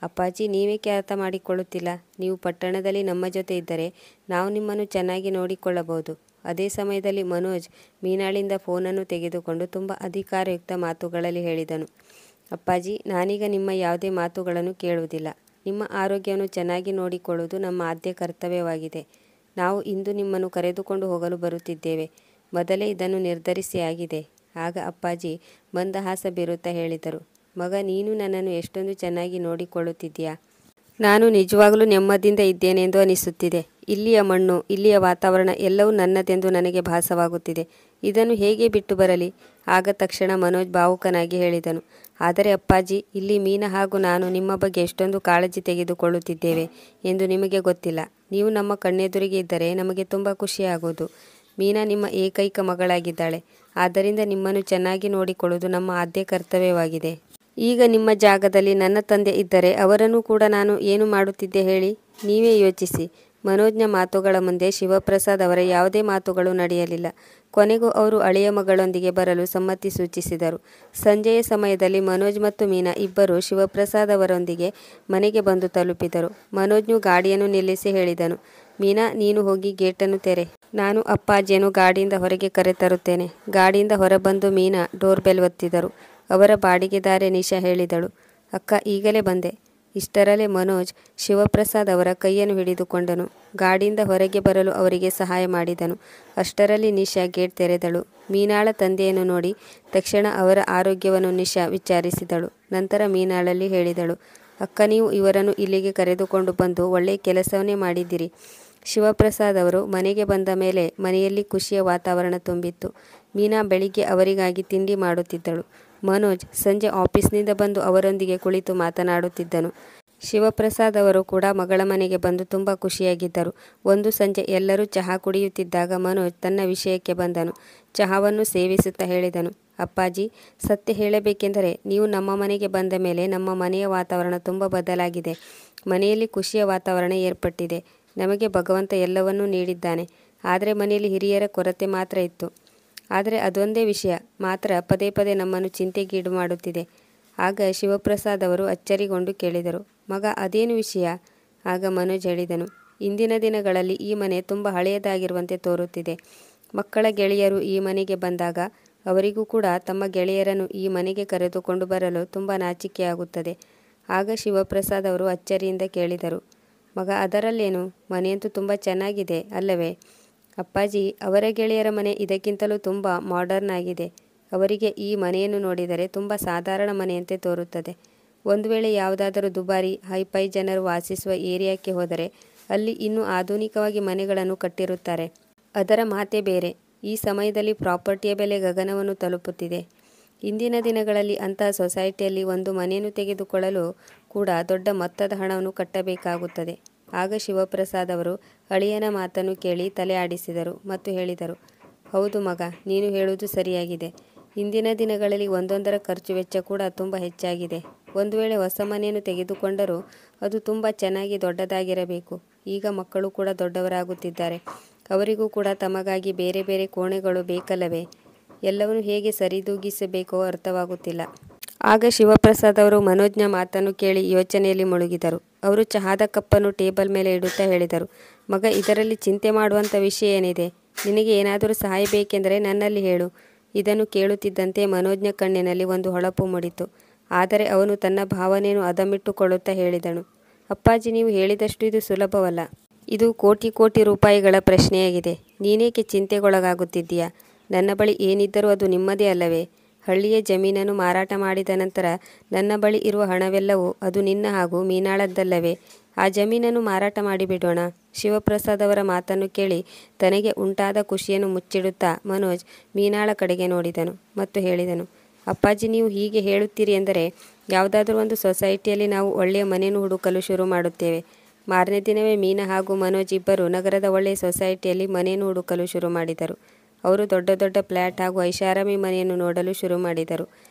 ಅಪ್ಪಾಜಿ, ನೀವೇಕೆ ಅರ್ಥ ಮಾಡಿಕೊಳ್ಳುತ್ತಿಲ್ಲ? ನೀವು ಪಟ್ಟಣದಲ್ಲಿ ನಮ್ಮ ಜೊತೆ ಇದ್ದರೆ ನಾವು ನಿಮ್ಮನ್ನು ಚೆನ್ನಾಗಿ ನೋಡಿಕೊಳ್ಳಬಹುದು. ಅದೇ ಸಮಯದಲ್ಲಿ ಮನೋಜ್ ಮೀನಾಳಿಂದ ಫೋನನ್ನು ತೆಗೆದುಕೊಂಡು ತುಂಬ ಅಧಿಕಾರಯುಕ್ತ ಮಾತುಗಳಲ್ಲಿ ಹೇಳಿದನು, ಅಪ್ಪಾಜಿ, ನಾನೀಗ ನಿಮ್ಮ ಯಾವುದೇ ಮಾತುಗಳನ್ನು ಕೇಳುವುದಿಲ್ಲ. ನಿಮ್ಮ ಆರೋಗ್ಯವನ್ನು ಚೆನ್ನಾಗಿ ನೋಡಿಕೊಳ್ಳುವುದು ನಮ್ಮ ಆದ್ಯ ಕರ್ತವ್ಯವಾಗಿದೆ. ನಾವು ಇಂದು ನಿಮ್ಮನ್ನು ಕರೆದುಕೊಂಡು ಹೋಗಲು ಬರುತ್ತಿದ್ದೇವೆ. ಮೊದಲೇ ಇದನ್ನು ನಿರ್ಧರಿಸಿ ಆಗಿದೆ. ಆಗ ಅಪ್ಪಾಜಿ ಮಂದಹಾಸ ಬೀರುತ್ತಾ ಹೇಳಿದರು, ಮಗ, ನೀನು ನನ್ನನ್ನು ಎಷ್ಟೊಂದು ಚೆನ್ನಾಗಿ ನೋಡಿಕೊಳ್ಳುತ್ತಿದ್ದೀಯಾ. ನಾನು ನಿಜವಾಗಲೂ ನೆಮ್ಮದಿಯಿಂದ ಇದ್ದೇನೆ ಎಂದು ಅನಿಸುತ್ತಿದೆ. ಇಲ್ಲಿಯ ಮಣ್ಣು, ಇಲ್ಲಿಯ ವಾತಾವರಣ ಎಲ್ಲವೂ ನನ್ನದೆಂದು ನನಗೆ ಭಾಸವಾಗುತ್ತಿದೆ. ಇದನ್ನು ಹೇಗೆ ಬಿಟ್ಟು ಬರಲಿ? ಆಗ ತಕ್ಷಣ ಮನೋಜ್ ಭಾವುಕನಾಗಿ ಹೇಳಿದನು, ಆದರೆ ಅಪ್ಪಾಜಿ, ಇಲ್ಲಿ ಮೀನಾ ಹಾಗೂ ನಾನು ನಿಮ್ಮ ಬಗ್ಗೆ ಎಷ್ಟೊಂದು ಕಾಳಜಿ ತೆಗೆದುಕೊಳ್ಳುತ್ತಿದ್ದೇವೆ ಎಂದು ನಿಮಗೆ ಗೊತ್ತಿಲ್ಲ. ನೀವು ನಮ್ಮ ಕಣ್ಣೆದುರಿಗೆ ಇದ್ದರೆ ನಮಗೆ ತುಂಬ ಖುಷಿಯಾಗುವುದು. ಮೀನಾ ನಿಮ್ಮ ಏಕೈಕ ಮಗಳಾಗಿದ್ದಾಳೆ. ಆದ್ದರಿಂದ ನಿಮ್ಮನ್ನು ಚೆನ್ನಾಗಿ ನೋಡಿಕೊಳ್ಳುವುದು ನಮ್ಮ ಆದ್ಯ ಕರ್ತವ್ಯವಾಗಿದೆ. ಈಗ ನಿಮ್ಮ ಜಾಗದಲ್ಲಿ ನನ್ನ ತಂದೆ ಇದ್ದರೆ ಅವರನ್ನು ಕೂಡ ನಾನು ಏನು ಮಾಡುತ್ತಿದ್ದೆ ಹೇಳಿ? ನೀವೇ ಯೋಚಿಸಿ. ಮನೋಜ್ನ ಮಾತುಗಳ ಮುಂದೆ ಶಿವಪ್ರಸಾದ್ ಅವರ ಯಾವುದೇ ಮಾತುಗಳು ನಡೆಯಲಿಲ್ಲ. ಕೊನೆಗೂ ಅವರು ಅಳಿಯ ಮಗಳೊಂದಿಗೆ ಬರಲು ಸಮ್ಮತಿ ಸೂಚಿಸಿದರು. ಸಂಜೆಯ ಸಮಯದಲ್ಲಿ ಮನೋಜ್ ಮತ್ತು ಮೀನಾ ಇಬ್ಬರು ಶಿವಪ್ರಸಾದ್ ಅವರೊಂದಿಗೆ ಮನೆಗೆ ಬಂದು ತಲುಪಿದರು. ಮನೋಜ್ನು ಗಾಡಿಯನ್ನು ನಿಲ್ಲಿಸಿ ಹೇಳಿದನು, ಮೀನಾ, ನೀನು ಹೋಗಿ ಗೇಟನ್ನು ತೆರೆ. ನಾನು ಅಪ್ಪಾಜಿಯನ್ನು ಗಾಡಿಯಿಂದ ಹೊರಗೆ ಕರೆತರುತ್ತೇನೆ. ಗಾಡಿಯಿಂದ ಹೊರಬಂದು ಮೀನಾ ಡೋರ್ ಬೆಲ್ ಒತ್ತಿದರು. ಅವರ ಬಾಡಿಗೆದಾರೆ ನಿಶಾ ಹೇಳಿದಳು, ಅಕ್ಕ, ಈಗಲೇ ಬಂದೆ. ಇಷ್ಟರಲ್ಲೇ ಮನೋಜ್ ಶಿವಪ್ರಸಾದ್ ಅವರ ಕೈಯನ್ನು ಹಿಡಿದುಕೊಂಡನು. ಗಾಡಿಯಿಂದ ಹೊರಗೆ ಬರಲು ಅವರಿಗೆ ಸಹಾಯ ಮಾಡಿದನು. ಅಷ್ಟರಲ್ಲಿ ನಿಶಾ ಗೇಟ್ ತೆರೆದಳು. ಮೀನಾಳ ತಂದೆಯನ್ನು ನೋಡಿ ತಕ್ಷಣ ಅವರ ಆರೋಗ್ಯವನ್ನು ನಿಶಾ ವಿಚಾರಿಸಿದಳು. ನಂತರ ಮೀನಾಳಲ್ಲಿ ಹೇಳಿದಳು, ಅಕ್ಕ, ನೀವು ಇವರನ್ನು ಇಲ್ಲಿಗೆ ಕರೆದುಕೊಂಡು ಬಂದು ಒಳ್ಳೆಯ ಕೆಲಸವನ್ನೇ ಮಾಡಿದ್ದೀರಿ. ಶಿವಪ್ರಸಾದ್ ಅವರು ಮನೆಗೆ ಬಂದ ಮೇಲೆ ಮನೆಯಲ್ಲಿ ಖುಷಿಯ ವಾತಾವರಣ ತುಂಬಿತ್ತು. ಮೀನಾ ಬೆಳಿಗ್ಗೆ ಅವರಿಗಾಗಿ ತಿಂಡಿ ಮಾಡುತ್ತಿದ್ದಳು. ಮನೋಜ್ ಸಂಜೆ ಆಫೀಸ್ನಿಂದ ಬಂದು ಅವರೊಂದಿಗೆ ಕುಳಿತು ಮಾತನಾಡುತ್ತಿದ್ದನು. ಶಿವಪ್ರಸಾದ್ ಅವರು ಕೂಡ ಮಗಳ ಮನೆಗೆ ಬಂದು ತುಂಬ ಖುಷಿಯಾಗಿದ್ದರು. ಒಂದು ಸಂಜೆ ಎಲ್ಲರೂ ಚಹಾ ಕುಡಿಯುತ್ತಿದ್ದಾಗ ಮನೋಜ್ ತನ್ನ ವಿಷಯಕ್ಕೆ ಬಂದನು. ಚಹಾವನ್ನು ಸೇವಿಸುತ್ತಾ ಹೇಳಿದನು, ಅಪ್ಪಾಜಿ, ಸತ್ಯ ಹೇಳಬೇಕೆಂದರೆ ನೀವು ನಮ್ಮ ಮನೆಗೆ ಬಂದ ಮೇಲೆ ನಮ್ಮ ಮನೆಯ ವಾತಾವರಣ ತುಂಬ ಬದಲಾಗಿದೆ. ಮನೆಯಲ್ಲಿ ಖುಷಿಯ ವಾತಾವರಣ ಏರ್ಪಟ್ಟಿದೆ. ನಮಗೆ ಭಗವಂತ ಎಲ್ಲವನ್ನೂ ನೀಡಿದ್ದಾನೆ. ಆದರೆ ಮನೆಯಲ್ಲಿ ಹಿರಿಯರ ಕೊರತೆ ಮಾತ್ರ ಇತ್ತು. ಆದರೆ ಅದೊಂದೇ ವಿಷಯ ಮಾತ್ರ ಪದೇ ಪದೇ ನಮ್ಮನ್ನು ಚಿಂತೆಗೀಡು ಮಾಡುತ್ತಿದೆ. ಆಗ ಶಿವಪ್ರಸಾದ್ ಅವರು ಅಚ್ಚರಿಗೊಂಡು ಕೇಳಿದರು, ಮಗ, ಅದೇನು ವಿಷಯ? ಆಗ ಮನೋಜ್ ಹೇಳಿದನು, ಇಂದಿನ ದಿನಗಳಲ್ಲಿ ಈ ಮನೆ ತುಂಬ ಹಳೆಯದಾಗಿರುವಂತೆ ತೋರುತ್ತಿದೆ. ಮಕ್ಕಳ ಗೆಳೆಯರು ಈ ಮನೆಗೆ ಬಂದಾಗ ಅವರಿಗೂ ಕೂಡ ತಮ್ಮ ಗೆಳೆಯರನ್ನು ಈ ಮನೆಗೆ ಕರೆದುಕೊಂಡು ಬರಲು ತುಂಬ ನಾಚಿಕೆಯಾಗುತ್ತದೆ. ಆಗ ಶಿವಪ್ರಸಾದ್ ಅವರು ಅಚ್ಚರಿಯಿಂದ ಕೇಳಿದರು, ಮಗ, ಅದರಲ್ಲೇನು? ಮನೆಯಂತೂ ತುಂಬ ಚೆನ್ನಾಗಿದೆ ಅಲ್ಲವೇ? ಅಪ್ಪಾಜಿ, ಅವರ ಗೆಳೆಯರ ಮನೆ ಇದಕ್ಕಿಂತಲೂ ತುಂಬ ಮಾಡರ್ನ್ ಆಗಿದೆ. ಅವರಿಗೆ ಈ ಮನೆಯನ್ನು ನೋಡಿದರೆ ತುಂಬ ಸಾಧಾರಣ ಮನೆಯಂತೆ ತೋರುತ್ತದೆ. ಒಂದು ವೇಳೆ ಯಾವುದಾದರೂ ದುಬಾರಿ ಹೈಫೈ ಜನರು ವಾಸಿಸುವ ಏರಿಯಾಕ್ಕೆ ಹೋದರೆ ಅಲ್ಲಿ ಇನ್ನೂ ಆಧುನಿಕವಾಗಿ ಮನೆಗಳನ್ನು ಕಟ್ಟಿರುತ್ತಾರೆ. ಅದರ ಮಾತೇ ಬೇರೆ. ಈ ಸಮಯದಲ್ಲಿ ಪ್ರಾಪರ್ಟಿಯ ಬೆಲೆ ಗಗನವನ್ನು ತಲುಪುತ್ತಿದೆ. ಇಂದಿನ ದಿನಗಳಲ್ಲಿ ಅಂತಹ ಸೊಸೈಟಿಯಲ್ಲಿ ಒಂದು ಮನೆಯನ್ನು ತೆಗೆದುಕೊಳ್ಳಲು ಕೂಡ ದೊಡ್ಡ ಮೊತ್ತದ ಹಣವನ್ನು ಕಟ್ಟಬೇಕಾಗುತ್ತದೆ. ಆಗ ಶಿವಪ್ರಸಾದ್ ಅವರು ಅಳಿಯನ ಮಾತನ್ನು ಕೇಳಿ ತಲೆ ಆಡಿಸಿದರು ಮತ್ತು ಹೇಳಿದರು, ಹೌದು ಮಗ, ನೀನು ಹೇಳುವುದು ಸರಿಯಾಗಿದೆ. ಇಂದಿನ ದಿನಗಳಲ್ಲಿ ಒಂದೊಂದರ ಖರ್ಚು ವೆಚ್ಚ ಕೂಡ ತುಂಬ ಹೆಚ್ಚಾಗಿದೆ. ಒಂದು ವೇಳೆ ಹೊಸ ಮನೆಯನ್ನು ತೆಗೆದುಕೊಂಡರೂ ಅದು ತುಂಬ ಚೆನ್ನಾಗಿ ದೊಡ್ಡದಾಗಿರಬೇಕು. ಈಗ ಮಕ್ಕಳು ಕೂಡ ದೊಡ್ಡವರಾಗುತ್ತಿದ್ದಾರೆ. ಅವರಿಗೂ ಕೂಡ ತಮಗಾಗಿ ಬೇರೆ ಬೇರೆ ಕೋಣೆಗಳು ಬೇಕಲ್ಲವೇ? ಎಲ್ಲವನ್ನು ಹೇಗೆ ಸರಿದೂಗಿಸಬೇಕೋ ಅರ್ಥವಾಗುತ್ತಿಲ್ಲ. ಆಗ ಶಿವಪ್ರಸಾದ್ ಅವರು ಮನೋಜ್ನ ಮಾತನ್ನು ಕೇಳಿ ಯೋಚನೆಯಲ್ಲಿ ಮುಳುಗಿದರು. ಅವರು ಚಹಾದ ಕಪ್ಪನ್ನು ಟೇಬಲ್ ಮೇಲೆ ಇಡುತ್ತಾ ಹೇಳಿದರು, ಮಗ, ಇದರಲ್ಲಿ ಚಿಂತೆ ಮಾಡುವಂಥ ವಿಷಯ ಏನಿದೆ? ನಿನಗೆ ಏನಾದರೂ ಸಹಾಯ ಬೇಕೆಂದರೆ ನನ್ನಲ್ಲಿ ಹೇಳು. ಇದನ್ನು ಕೇಳುತ್ತಿದ್ದಂತೆ ಮನೋಜ್ನ ಕಣ್ಣಿನಲ್ಲಿ ಒಂದು ಹೊಳಪು ಮೂಡಿತು. ಆದರೆ ಅವನು ತನ್ನ ಭಾವನೆಯನ್ನು ಅದಮಿಟ್ಟುಕೊಳ್ಳುತ್ತಾ ಹೇಳಿದನು, ಅಪ್ಪಾಜಿ, ನೀವು ಹೇಳಿದಷ್ಟು ಇದು ಸುಲಭವಲ್ಲ. ಇದು ಕೋಟಿ ಕೋಟಿ ರೂಪಾಯಿಗಳ ಪ್ರಶ್ನೆಯಾಗಿದೆ. ನೀನೇಕೆ ಚಿಂತೆಗೊಳಗಾಗುತ್ತಿದ್ದೀಯಾ? ನನ್ನ ಬಳಿ ಏನಿದ್ದರೂ ಅದು ನಿಮ್ಮದೇ ಅಲ್ಲವೇ? ಹಳ್ಳಿಯ ಜಮೀನನ್ನು ಮಾರಾಟ ಮಾಡಿದ ನಂತರ ನನ್ನ ಬಳಿ ಇರುವ ಹಣವೆಲ್ಲವೂ ಅದು ನಿನ್ನ ಹಾಗೂ ಮೀನಾಳದ್ದಲ್ಲವೇ? ಆ ಜಮೀನನ್ನು ಮಾರಾಟ ಮಾಡಿಬಿಡೋಣ. ಶಿವಪ್ರಸಾದ್ ಅವರ ಮಾತನ್ನು ಕೇಳಿ ತನಗೆ ಉಂಟಾದ ಖುಷಿಯನ್ನು ಮುಚ್ಚಿಡುತ್ತಾ ಮನೋಜ್ ಮೀನಾಳ ಕಡೆಗೆ ನೋಡಿದನು ಮತ್ತು ಹೇಳಿದನು, ಅಪ್ಪಾಜಿ, ನೀವು ಹೀಗೆ ಹೇಳುತ್ತೀರಿ ಎಂದರೆ ಯಾವುದಾದ್ರೂ ಒಂದು ಸೊಸೈಟಿಯಲ್ಲಿ ನಾವು ಒಳ್ಳೆಯ ಮನೆಯನ್ನು ಹುಡುಕಲು ಶುರು ಮಾಡುತ್ತೇವೆ. ಮಾರನೇ ದಿನವೇ ಮೀನಾ ಹಾಗೂ ಮನೋಜ್ ಇಬ್ಬರು ನಗರದ ಒಳ್ಳೆಯ ಸೊಸೈಟಿಯಲ್ಲಿ ಮನೆಯನ್ನು ಹುಡುಕಲು ಶುರು ಮಾಡಿದರು. ಅವರು ದೊಡ್ಡ ದೊಡ್ಡ ಫ್ಲ್ಯಾಟ್ ಹಾಗೂ ಐಷಾರಾಮಿ ಮನೆಯನ್ನು ನೋಡಲು ಶುರು ಮಾಡಿದರು.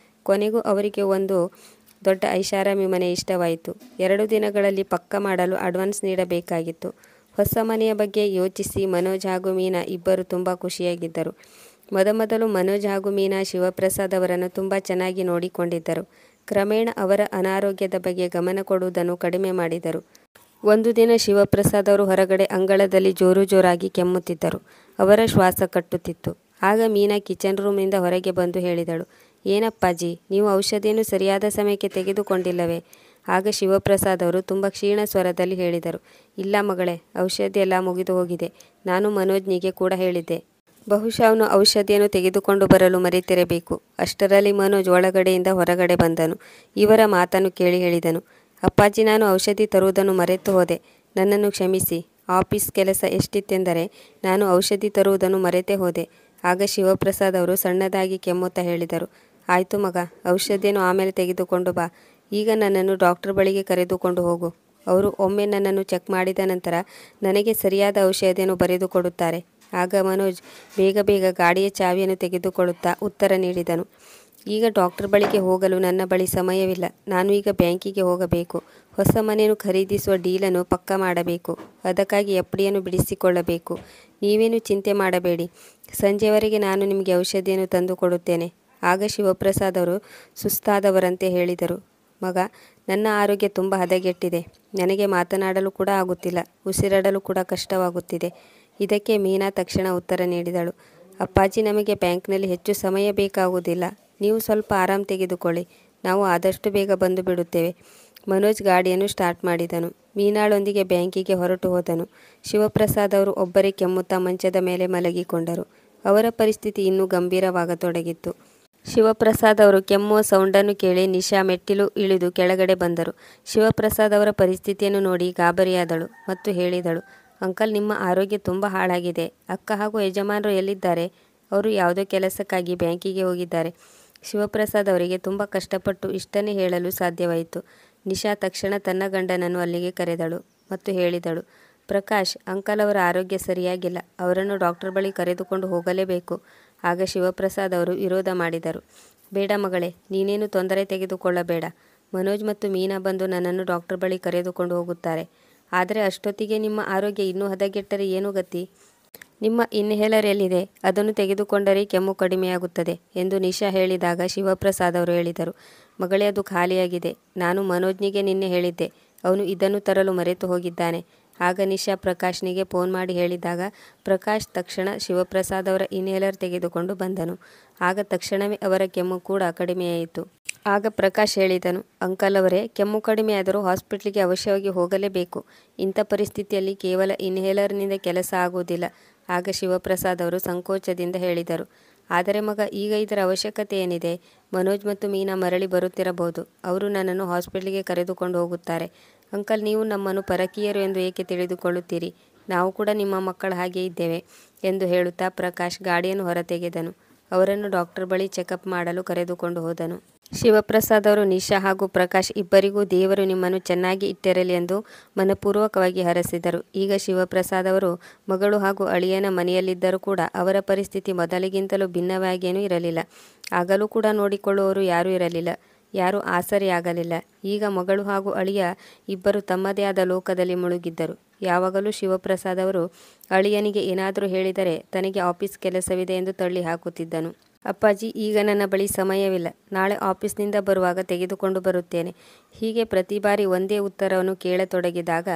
ಕೊನೆಗೂ ಅವರಿಗೆ ಒಂದು ದೊಡ್ಡ ಐಷಾರಾಮಿ ಮನೆ ಇಷ್ಟವಾಯಿತು. 2 ದಿನಗಳಲ್ಲಿ ಪಕ್ಕಾ ಮಾಡಲು ಅಡ್ವಾನ್ಸ್ ನೀಡಬೇಕಾಗಿತ್ತು. ಹೊಸ ಮನೆಯ ಬಗ್ಗೆ ಯೋಚಿಸಿ ಮನೋಜ್ ಹಾಗೂ ಮೀನಾ ಇಬ್ಬರು ತುಂಬ ಖುಷಿಯಾಗಿದ್ದರು. ಮೊದಮೊದಲು ಮನೋಜ್ ಹಾಗೂ ಮೀನಾ ಶಿವಪ್ರಸಾದ್ ಅವರನ್ನು ತುಂಬ ಚೆನ್ನಾಗಿ ನೋಡಿಕೊಂಡಿದ್ದರು. ಕ್ರಮೇಣ ಅವರ ಅನಾರೋಗ್ಯದ ಬಗ್ಗೆ ಗಮನ ಕೊಡುವುದನ್ನು ಕಡಿಮೆ ಮಾಡಿದರು. ಒಂದು ದಿನ ಶಿವಪ್ರಸಾದ್ ಅವರು ಹೊರಗಡೆ ಅಂಗಳದಲ್ಲಿ ಜೋರು ಜೋರಾಗಿ ಕೆಮ್ಮುತ್ತಿದ್ದರು. ಅವರ ಶ್ವಾಸ ಕಟ್ಟುತ್ತಿತ್ತು. ಆಗ ಮೀನಾ ಕಿಚನ್ ರೂಮ್ನಿಂದ ಹೊರಗೆ ಬಂದು ಹೇಳಿದಳು, ಏನಪ್ಪಾಜಿ, ನೀವು ಔಷಧಿಯನ್ನು ಸರಿಯಾದ ಸಮಯಕ್ಕೆ ತೆಗೆದುಕೊಂಡಿಲ್ಲವೇ? ಆಗ ಶಿವಪ್ರಸಾದ್ ಅವರು ತುಂಬ ಕ್ಷೀಣ ಸ್ವರದಲ್ಲಿ ಹೇಳಿದರು, ಇಲ್ಲ ಮಗಳೇ, ಔಷಧಿ ಎಲ್ಲ ಮುಗಿದು ಹೋಗಿದೆ. ನಾನು ಮನೋಜ್ನಿಗೆ ಕೂಡ ಹೇಳಿದ್ದೆ. ಬಹುಶಃ ಅವನು ಔಷಧಿಯನ್ನು ತೆಗೆದುಕೊಂಡು ಬರಲು ಮರೆತಿರಬೇಕು. ಅಷ್ಟರಲ್ಲಿ ಮನೋಜ್ ಒಳಗಡೆಯಿಂದ ಹೊರಗಡೆ ಬಂದನು. ಇವರ ಮಾತನ್ನು ಕೇಳಿ ಹೇಳಿದನು, ಅಪ್ಪಾಜಿ, ನಾನು ಔಷಧಿ ತರುವುದನ್ನು ಮರೆತು ಹೋದೆ. ನನ್ನನ್ನು ಕ್ಷಮಿಸಿ. ಆಫೀಸ್ ಕೆಲಸ ಎಷ್ಟಿತ್ತೆಂದರೆ ನಾನು ಔಷಧಿ ತರುವುದನ್ನು ಮರೆತೇ ಹೋದೆ. ಆಗ ಶಿವಪ್ರಸಾದ್ ಅವರು ಸಣ್ಣದಾಗಿ ಕೆಮ್ಮುತ್ತಾ ಹೇಳಿದರು, ಆಯಿತು ಮಗ, ಔಷಧಿಯನ್ನು ಆಮೇಲೆ ತೆಗೆದುಕೊಂಡು ಬಾ. ಈಗ ನನ್ನನ್ನು ಡಾಕ್ಟರ್ ಬಳಿಗೆ ಕರೆದುಕೊಂಡು ಹೋಗು. ಅವರು ಒಮ್ಮೆ ನನ್ನನ್ನು ಚೆಕ್ ಮಾಡಿದ ನಂತರ ನನಗೆ ಸರಿಯಾದ ಔಷಧಿಯನ್ನು ಬರೆದು ಕೊಡುತ್ತಾರೆ. ಆಗ ಮನೋಜ್ ಬೇಗ ಬೇಗ ಗಾಡಿಯ ಚಾವಿಯನ್ನು ತೆಗೆದುಕೊಳ್ಳುತ್ತಾ ಉತ್ತರ ನೀಡಿದನು, ಈಗ ಡಾಕ್ಟರ್ ಬಳಿಗೆ ಹೋಗಲು ನನ್ನ ಬಳಿ ಸಮಯವಿಲ್ಲ. ನಾನು ಈಗ ಬ್ಯಾಂಕಿಗೆ ಹೋಗಬೇಕು. ಹೊಸ ಮನೆಯನ್ನು ಖರೀದಿಸುವ ಡೀಲನ್ನು ಪಕ್ಕಾ ಮಾಡಬೇಕು. ಅದಕ್ಕಾಗಿ ಎಫ್ಡಿಯನ್ನು ಬಿಡಿಸಿಕೊಳ್ಳಬೇಕು. ನೀವೇನು ಚಿಂತೆ ಮಾಡಬೇಡಿ. ಸಂಜೆವರೆಗೆ ನಾನು ನಿಮಗೆ ಔಷಧಿಯನ್ನು ತಂದು ಕೊಡುತ್ತೇನೆ. ಆಗ ಶಿವಪ್ರಸಾದ್ ಅವರು ಸುಸ್ತಾದವರಂತೆ ಹೇಳಿದರು, ಮಗ, ನನ್ನ ಆರೋಗ್ಯ ತುಂಬ ಹದಗೆಟ್ಟಿದೆ. ನನಗೆ ಮಾತನಾಡಲು ಕೂಡ ಆಗುತ್ತಿಲ್ಲ. ಉಸಿರಾಡಲು ಕೂಡ ಕಷ್ಟವಾಗುತ್ತಿದೆ. ಇದಕ್ಕೆ ಮೀನಾ ತಕ್ಷಣ ಉತ್ತರ ನೀಡಿದಳು, ಅಪ್ಪಾಜಿ, ನಮಗೆ ಬ್ಯಾಂಕ್ನಲ್ಲಿ ಹೆಚ್ಚು ಸಮಯ ಬೇಕಾಗುವುದಿಲ್ಲ. ನೀವು ಸ್ವಲ್ಪ ಆರಾಮ್ ತೆಗೆದುಕೊಳ್ಳಿ. ನಾವು ಆದಷ್ಟು ಬೇಗ ಬಂದು ಬಿಡುತ್ತೇವೆ. ಮನೋಜ್ ಗಾಡಿಯನ್ನು ಸ್ಟಾರ್ಟ್ ಮಾಡಿದನು. ಮೀನಾಳೊಂದಿಗೆ ಬ್ಯಾಂಕಿಗೆ ಹೊರಟು ಹೋದನು. ಶಿವಪ್ರಸಾದ್ ಅವರು ಒಬ್ಬರೇ ಕೆಮ್ಮುತ್ತಾ ಮಂಚದ ಮೇಲೆ ಮಲಗಿಕೊಂಡರು. ಅವರ ಪರಿಸ್ಥಿತಿ ಇನ್ನೂ ಗಂಭೀರವಾಗತೊಡಗಿತ್ತು. ಶಿವಪ್ರಸಾದ್ ಅವರು ಕೆಮ್ಮುವ ಸೌಂಡನ್ನು ಕೇಳಿ ನಿಶಾ ಮೆಟ್ಟಿಲು ಇಳಿದು ಕೆಳಗಡೆ ಬಂದರು. ಶಿವಪ್ರಸಾದ್ ಅವರ ಪರಿಸ್ಥಿತಿಯನ್ನು ನೋಡಿ ಗಾಬರಿಯಾದಳು ಮತ್ತು ಹೇಳಿದಳು, ಅಂಕಲ್, ನಿಮ್ಮ ಆರೋಗ್ಯ ತುಂಬ ಹಾಳಾಗಿದೆ. ಅಕ್ಕ ಹಾಗೂ ಯಜಮಾನರು ಎಲ್ಲಿದ್ದಾರೆ? ಅವರು ಯಾವುದೋ ಕೆಲಸಕ್ಕಾಗಿ ಬ್ಯಾಂಕಿಗೆ ಹೋಗಿದ್ದಾರೆ. ಶಿವಪ್ರಸಾದ್ ಅವರಿಗೆ ತುಂಬ ಕಷ್ಟಪಟ್ಟು ಇಷ್ಟನ್ನೇ ಹೇಳಲು ಸಾಧ್ಯವಾಯಿತು. ನಿಶಾ ತಕ್ಷಣ ತನ್ನ ಗಂಡನನ್ನು ಅಲ್ಲಿಗೆ ಕರೆದಳು ಮತ್ತು ಹೇಳಿದಳು, ಪ್ರಕಾಶ್, ಅಂಕಲ್ ಅವರ ಆರೋಗ್ಯ ಸರಿಯಾಗಿಲ್ಲ. ಅವರನ್ನು ಡಾಕ್ಟರ್ ಬಳಿ ಕರೆದುಕೊಂಡು ಹೋಗಲೇಬೇಕು. ಆಗ ಶಿವಪ್ರಸಾದ್ ಅವರು ವಿರೋಧ ಮಾಡಿದರು. ಬೇಡ ಮಗಳೇ, ನೀನೇನು ತೊಂದರೆ ತೆಗೆದುಕೊಳ್ಳಬೇಡ. ಮನೋಜ್ ಮತ್ತು ಮೀನಾ ಬಂದು ನನ್ನನ್ನು ಡಾಕ್ಟರ್ ಬಳಿ ಕರೆದುಕೊಂಡು ಹೋಗುತ್ತಾರೆ. ಆದರೆ ಅಷ್ಟೊತ್ತಿಗೆ ನಿಮ್ಮ ಆರೋಗ್ಯ ಇನ್ನೂ ಹದಗೆಟ್ಟರೆ ಏನು ಗತಿ? ನಿಮ್ಮ ಇನ್ಹೇಲರ್ ಎಲ್ಲಿದೆ? ಅದನ್ನು ತೆಗೆದುಕೊಂಡರೆ ಕೆಮ್ಮು ಕಡಿಮೆಯಾಗುತ್ತದೆ ಎಂದು ನಿಶಾ ಹೇಳಿದಾಗ ಶಿವಪ್ರಸಾದ್ ಅವರು ಹೇಳಿದರು, ಮಗಳೇ, ಅದು ಖಾಲಿಯಾಗಿದೆ. ನಾನು ಮನೋಜ್ನಿಗೆ ನಿನ್ನೆ ಹೇಳಿದ್ದೆ. ಅವನು ಇದನ್ನು ತರಲು ಮರೆತು ಹೋಗಿದ್ದಾನೆ. ಆಗ ನಿಶಾ ಪ್ರಕಾಶ್ನಿಗೆ ಫೋನ್ ಮಾಡಿ ಹೇಳಿದಾಗ ಪ್ರಕಾಶ್ ತಕ್ಷಣ ಶಿವಪ್ರಸಾದ್ ಅವರ ಇನ್ಹೇಲರ್ ತೆಗೆದುಕೊಂಡು ಬಂದನು. ಆಗ ತಕ್ಷಣವೇ ಅವರ ಕೆಮ್ಮು ಕೂಡ ಕಡಿಮೆಯಾಯಿತು. ಆಗ ಪ್ರಕಾಶ್ ಹೇಳಿದನು, ಅಂಕಲ್ ಅವರೇ, ಕೆಮ್ಮು ಕಡಿಮೆಯಾದರೂ ಹಾಸ್ಪಿಟ್ಲಿಗೆ ಅವಶ್ಯವಾಗಿ ಹೋಗಲೇಬೇಕು. ಇಂಥ ಪರಿಸ್ಥಿತಿಯಲ್ಲಿ ಕೇವಲ ಇನ್ಹೇಲರ್ನಿಂದ ಕೆಲಸ ಆಗುವುದಿಲ್ಲ. ಆಗ ಶಿವಪ್ರಸಾದ್ ಅವರು ಸಂಕೋಚದಿಂದ ಹೇಳಿದರು, ಆದರೆ ಮಗ, ಈಗ ಇದರ ಅವಶ್ಯಕತೆ ಏನಿದೆ? ಮನೋಜ್ ಮತ್ತು ಮೀನಾ ಮರಳಿ ಬರುತ್ತಿರಬಹುದು. ಅವರು ನನ್ನನ್ನು ಹಾಸ್ಪಿಟ್ಲಿಗೆ ಕರೆದುಕೊಂಡು ಹೋಗುತ್ತಾರೆ. ಅಂಕಲ್, ನೀವು ನಮ್ಮನ್ನು ಪರಕೀಯರು ಎಂದು ಏಕೆ ತಿಳಿದುಕೊಳ್ಳುತ್ತೀರಿ? ನಾವು ಕೂಡ ನಿಮ್ಮ ಮಕ್ಕಳ ಹಾಗೆ ಇದ್ದೇವೆ ಎಂದು ಹೇಳುತ್ತಾ ಪ್ರಕಾಶ್ ಗಾಡಿಯನ್ನು ಹೊರತೆಗೆದನು. ಅವರನ್ನು ಡಾಕ್ಟರ್ ಬಳಿ ಚೆಕಪ್ ಮಾಡಲು ಕರೆದುಕೊಂಡು ಹೋದನು. ಶಿವಪ್ರಸಾದ್ ಅವರು ನಿಶಾ ಹಾಗೂ ಪ್ರಕಾಶ್ ಇಬ್ಬರಿಗೂ ದೇವರು ನಿಮ್ಮನ್ನು ಚೆನ್ನಾಗಿ ಇಟ್ಟಿರಲಿ ಎಂದು ಮನಪೂರ್ವಕವಾಗಿ ಹರಸಿದರು. ಈಗ ಶಿವಪ್ರಸಾದ್ ಅವರು ಮಗಳು ಹಾಗೂ ಅಳಿಯನ ಮನೆಯಲ್ಲಿದ್ದರೂ ಕೂಡ ಅವರ ಪರಿಸ್ಥಿತಿ ಮೊದಲಿಗಿಂತಲೂ ಭಿನ್ನವಾಗಿಯೇನೂ ಇರಲಿಲ್ಲ. ಆಗಲೂ ಕೂಡ ನೋಡಿಕೊಳ್ಳುವವರು ಯಾರೂ ಇರಲಿಲ್ಲ, ಯಾರೂ ಆಸರೆಯಾಗಲಿಲ್ಲ. ಈಗ ಮಗಳು ಹಾಗೂ ಅಳಿಯ ಇಬ್ಬರು ತಮ್ಮದೇ ಆದ ಲೋಕದಲ್ಲಿ ಮುಳುಗಿದ್ದರು. ಯಾವಾಗಲೂ ಶಿವಪ್ರಸಾದ್ ಅವರು ಅಳಿಯನಿಗೆ ಏನಾದರೂ ಹೇಳಿದರೆ ತನಗೆ ಆಫೀಸ್ ಕೆಲಸವಿದೆ ಎಂದು ತಳ್ಳಿ ಹಾಕುತ್ತಿದ್ದನು. ಅಪ್ಪಾಜಿ, ಈಗ ನನ್ನ ಬಳಿ ಸಮಯವಿಲ್ಲ, ನಾಳೆ ಆಫೀಸ್ನಿಂದ ಬರುವಾಗ ತೆಗೆದುಕೊಂಡು ಬರುತ್ತೇನೆ. ಹೀಗೆ ಪ್ರತಿ ಬಾರಿ ಒಂದೇ ಉತ್ತರವನ್ನು ಕೇಳತೊಡಗಿದಾಗ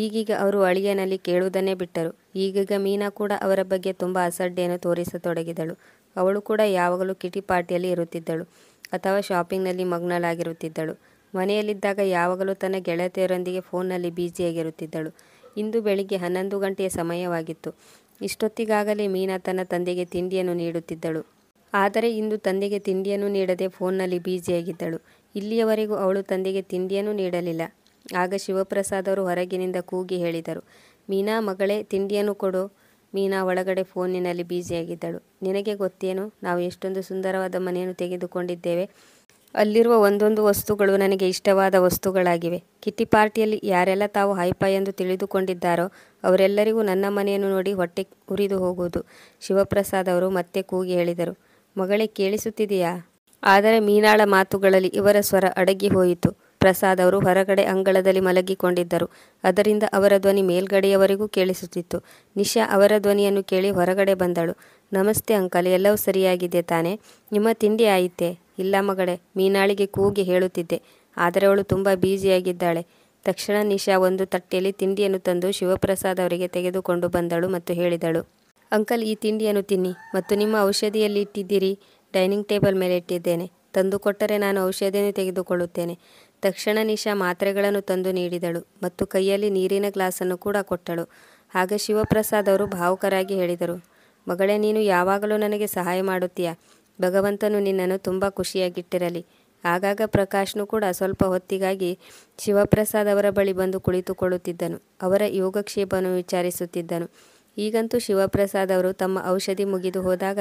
ಈಗೀಗ ಅವರು ಅಳಿಯನಲ್ಲಿ ಕೇಳುವುದನ್ನೇ ಬಿಟ್ಟರು. ಈಗೀಗ ಮೀನಾ ಕೂಡ ಅವರ ಬಗ್ಗೆ ತುಂಬ ಅಸಡ್ಡೆಯನ್ನು ತೋರಿಸತೊಡಗಿದಳು. ಅವಳು ಕೂಡ ಯಾವಾಗಲೂ ಕಿಟಿ ಪಾರ್ಟಿಯಲ್ಲಿ ಇರುತ್ತಿದ್ದಳು ಅಥವಾ ಶಾಪಿಂಗ್ನಲ್ಲಿ ಮಗ್ನಳಾಗಿರುತ್ತಿದ್ದಳು. ಮನೆಯಲ್ಲಿದ್ದಾಗ ಯಾವಾಗಲೂ ತನ್ನ ಗೆಳತಿಯರೊಂದಿಗೆ ಫೋನ್ನಲ್ಲಿ ಬ್ಯುಸಿಯಾಗಿರುತ್ತಿದ್ದಳು. ಇಂದು ಬೆಳಿಗ್ಗೆ 11 ಗಂಟೆಯ ಸಮಯವಾಗಿತ್ತು. ಇಷ್ಟೊತ್ತಿಗಾಗಲೇ ಮೀನಾ ತನ್ನ ತಂದೆಗೆ ತಿಂಡಿಯನ್ನು ನೀಡುತ್ತಿದ್ದಳು. ಆದರೆ ಇಂದು ತಂದೆಗೆ ತಿಂಡಿಯನ್ನು ನೀಡದೆ ಫೋನ್ನಲ್ಲಿ ಬ್ಯುಸಿಯಾಗಿದ್ದಳು. ಇಲ್ಲಿಯವರೆಗೂ ಅವಳು ತಂದೆಗೆ ತಿಂಡಿಯನ್ನು ನೀಡಲಿಲ್ಲ. ಆಗ ಶಿವಪ್ರಸಾದ್ ಅವರು ಹೊರಗಿನಿಂದ ಕೂಗಿ ಹೇಳಿದರು, ಮೀನಾ ಮಗಳೇ, ತಿಂಡಿಯನ್ನು ಕೊಡು. ಮೀನಾ ಒಳಗಡೆ ಫೋನಿನಲ್ಲಿ ಬ್ಯುಸಿಯಾಗಿದ್ದಳು. ನಿನಗೆ ಗೊತ್ತೇನು, ನಾವು ಎಷ್ಟೊಂದು ಸುಂದರವಾದ ಮನೆಯನ್ನು ತೆಗೆದುಕೊಂಡಿದ್ದೇವೆ. ಅಲ್ಲಿರುವ ಒಂದೊಂದು ವಸ್ತುಗಳು ನನಗೆ ಇಷ್ಟವಾದ ವಸ್ತುಗಳಾಗಿವೆ. ಕಿಟ್ಟಿ ಪಾರ್ಟಿಯಲ್ಲಿ ಯಾರೆಲ್ಲ ತಾವು ಹೈಫೈ ಎಂದು ತಿಳಿದುಕೊಂಡಿದ್ದಾರೋ ಅವರೆಲ್ಲರಿಗೂ ನನ್ನ ಮನೆಯನ್ನು ನೋಡಿ ಹೊಟ್ಟೆ ಉರಿದು ಹೋಗುವುದು. ಶಿವಪ್ರಸಾದ್ ಅವರು ಮತ್ತೆ ಕೂಗಿ ಹೇಳಿದರು. ಮಗಳೇ, ಕೇಳಿಸುತ್ತಿದೆಯಾ? ಆದರೆ ಮೀನಾಳ ಮಾತುಗಳಲ್ಲಿ ಇವರ ಸ್ವರ ಅಡಗಿ ಹೋಯಿತು. ಪ್ರಸಾದ್ ಅವರು ಹೊರಗಡೆ ಅಂಗಳದಲ್ಲಿ ಮಲಗಿಕೊಂಡಿದ್ದರು. ಅದರಿಂದ ಅವರ ಧ್ವನಿ ಮೇಲ್ಗಡೆಯವರೆಗೂ ಕೇಳಿಸುತ್ತಿತ್ತು. ನಿಶಾ ಅವರ ಧ್ವನಿಯನ್ನು ಕೇಳಿ ಹೊರಗಡೆ ಬಂದಳು. ನಮಸ್ತೆ ಅಂಕಲ್, ಎಲ್ಲವೂ ಸರಿಯಾಗಿದೆ ತಾನೇ? ನಿಮ್ಮ ತಿಂಡಿ ಆಯಿತೆ? ಇಲ್ಲ ಮಗಳೇ, ಮೀನಾಳಿಗೆ ಕೂಗಿ ಹೇಳುತ್ತಿದ್ದೆ, ಆದರೆ ಅವಳು ತುಂಬ ಬ್ಯುಸಿಯಾಗಿದ್ದಾಳೆ. ತಕ್ಷಣ ನಿಶಾ ಒಂದು ತಟ್ಟೆಯಲ್ಲಿ ತಿಂಡಿಯನ್ನು ತಂದು ಶಿವಪ್ರಸಾದ್ ಅವರಿಗೆ ತೆಗೆದುಕೊಂಡು ಬಂದಳು ಮತ್ತು ಹೇಳಿದಳು, ಅಂಕಲ್, ಈ ತಿಂಡಿಯನ್ನು ತಿನ್ನಿ ಮತ್ತು ನಿಮ್ಮ ಔಷಧಿಯಲ್ಲಿ ಇಟ್ಟಿದ್ದೀರಿ. ಡೈನಿಂಗ್ ಟೇಬಲ್ ಮೇಲೆ ಇಟ್ಟಿದ್ದೇನೆ. ತಂದು ಕೊಟ್ಟರೆ ನಾನು ಔಷಧಿಯನ್ನು ತೆಗೆದುಕೊಳ್ಳುತ್ತೇನೆ. ತಕ್ಷಣ ನಿಶಾ ಮಾತ್ರೆಗಳನ್ನು ತಂದು ನೀಡಿದಳು ಮತ್ತು ಕೈಯಲ್ಲಿ ನೀರಿನ ಗ್ಲಾಸನ್ನು ಕೂಡ ಕೊಟ್ಟಳು. ಆಗ ಶಿವಪ್ರಸಾದ್ ಅವರು ಭಾವುಕರಾಗಿ ಹೇಳಿದರು, ಮಗಳೇ, ನೀನು ಯಾವಾಗಲೂ ನನಗೆ ಸಹಾಯ ಮಾಡುತ್ತೀಯಾ? ಭಗವಂತನು ನಿನ್ನನ್ನು ತುಂಬ ಖುಷಿಯಾಗಿಟ್ಟಿರಲಿ. ಆಗಾಗ ಪ್ರಕಾಶ್ನು ಕೂಡ ಸ್ವಲ್ಪ ಹೊತ್ತಿಗಾಗಿ ಶಿವಪ್ರಸಾದ್ ಅವರ ಬಳಿ ಬಂದು ಕುಳಿತುಕೊಳ್ಳುತ್ತಿದ್ದನು. ಅವರ ಯೋಗಕ್ಷೇಮವನ್ನು ವಿಚಾರಿಸುತ್ತಿದ್ದನು. ಈಗಂತೂ ಶಿವಪ್ರಸಾದ್ ಅವರು ತಮ್ಮ ಔಷಧಿ ಮುಗಿದು ಹೋದಾಗ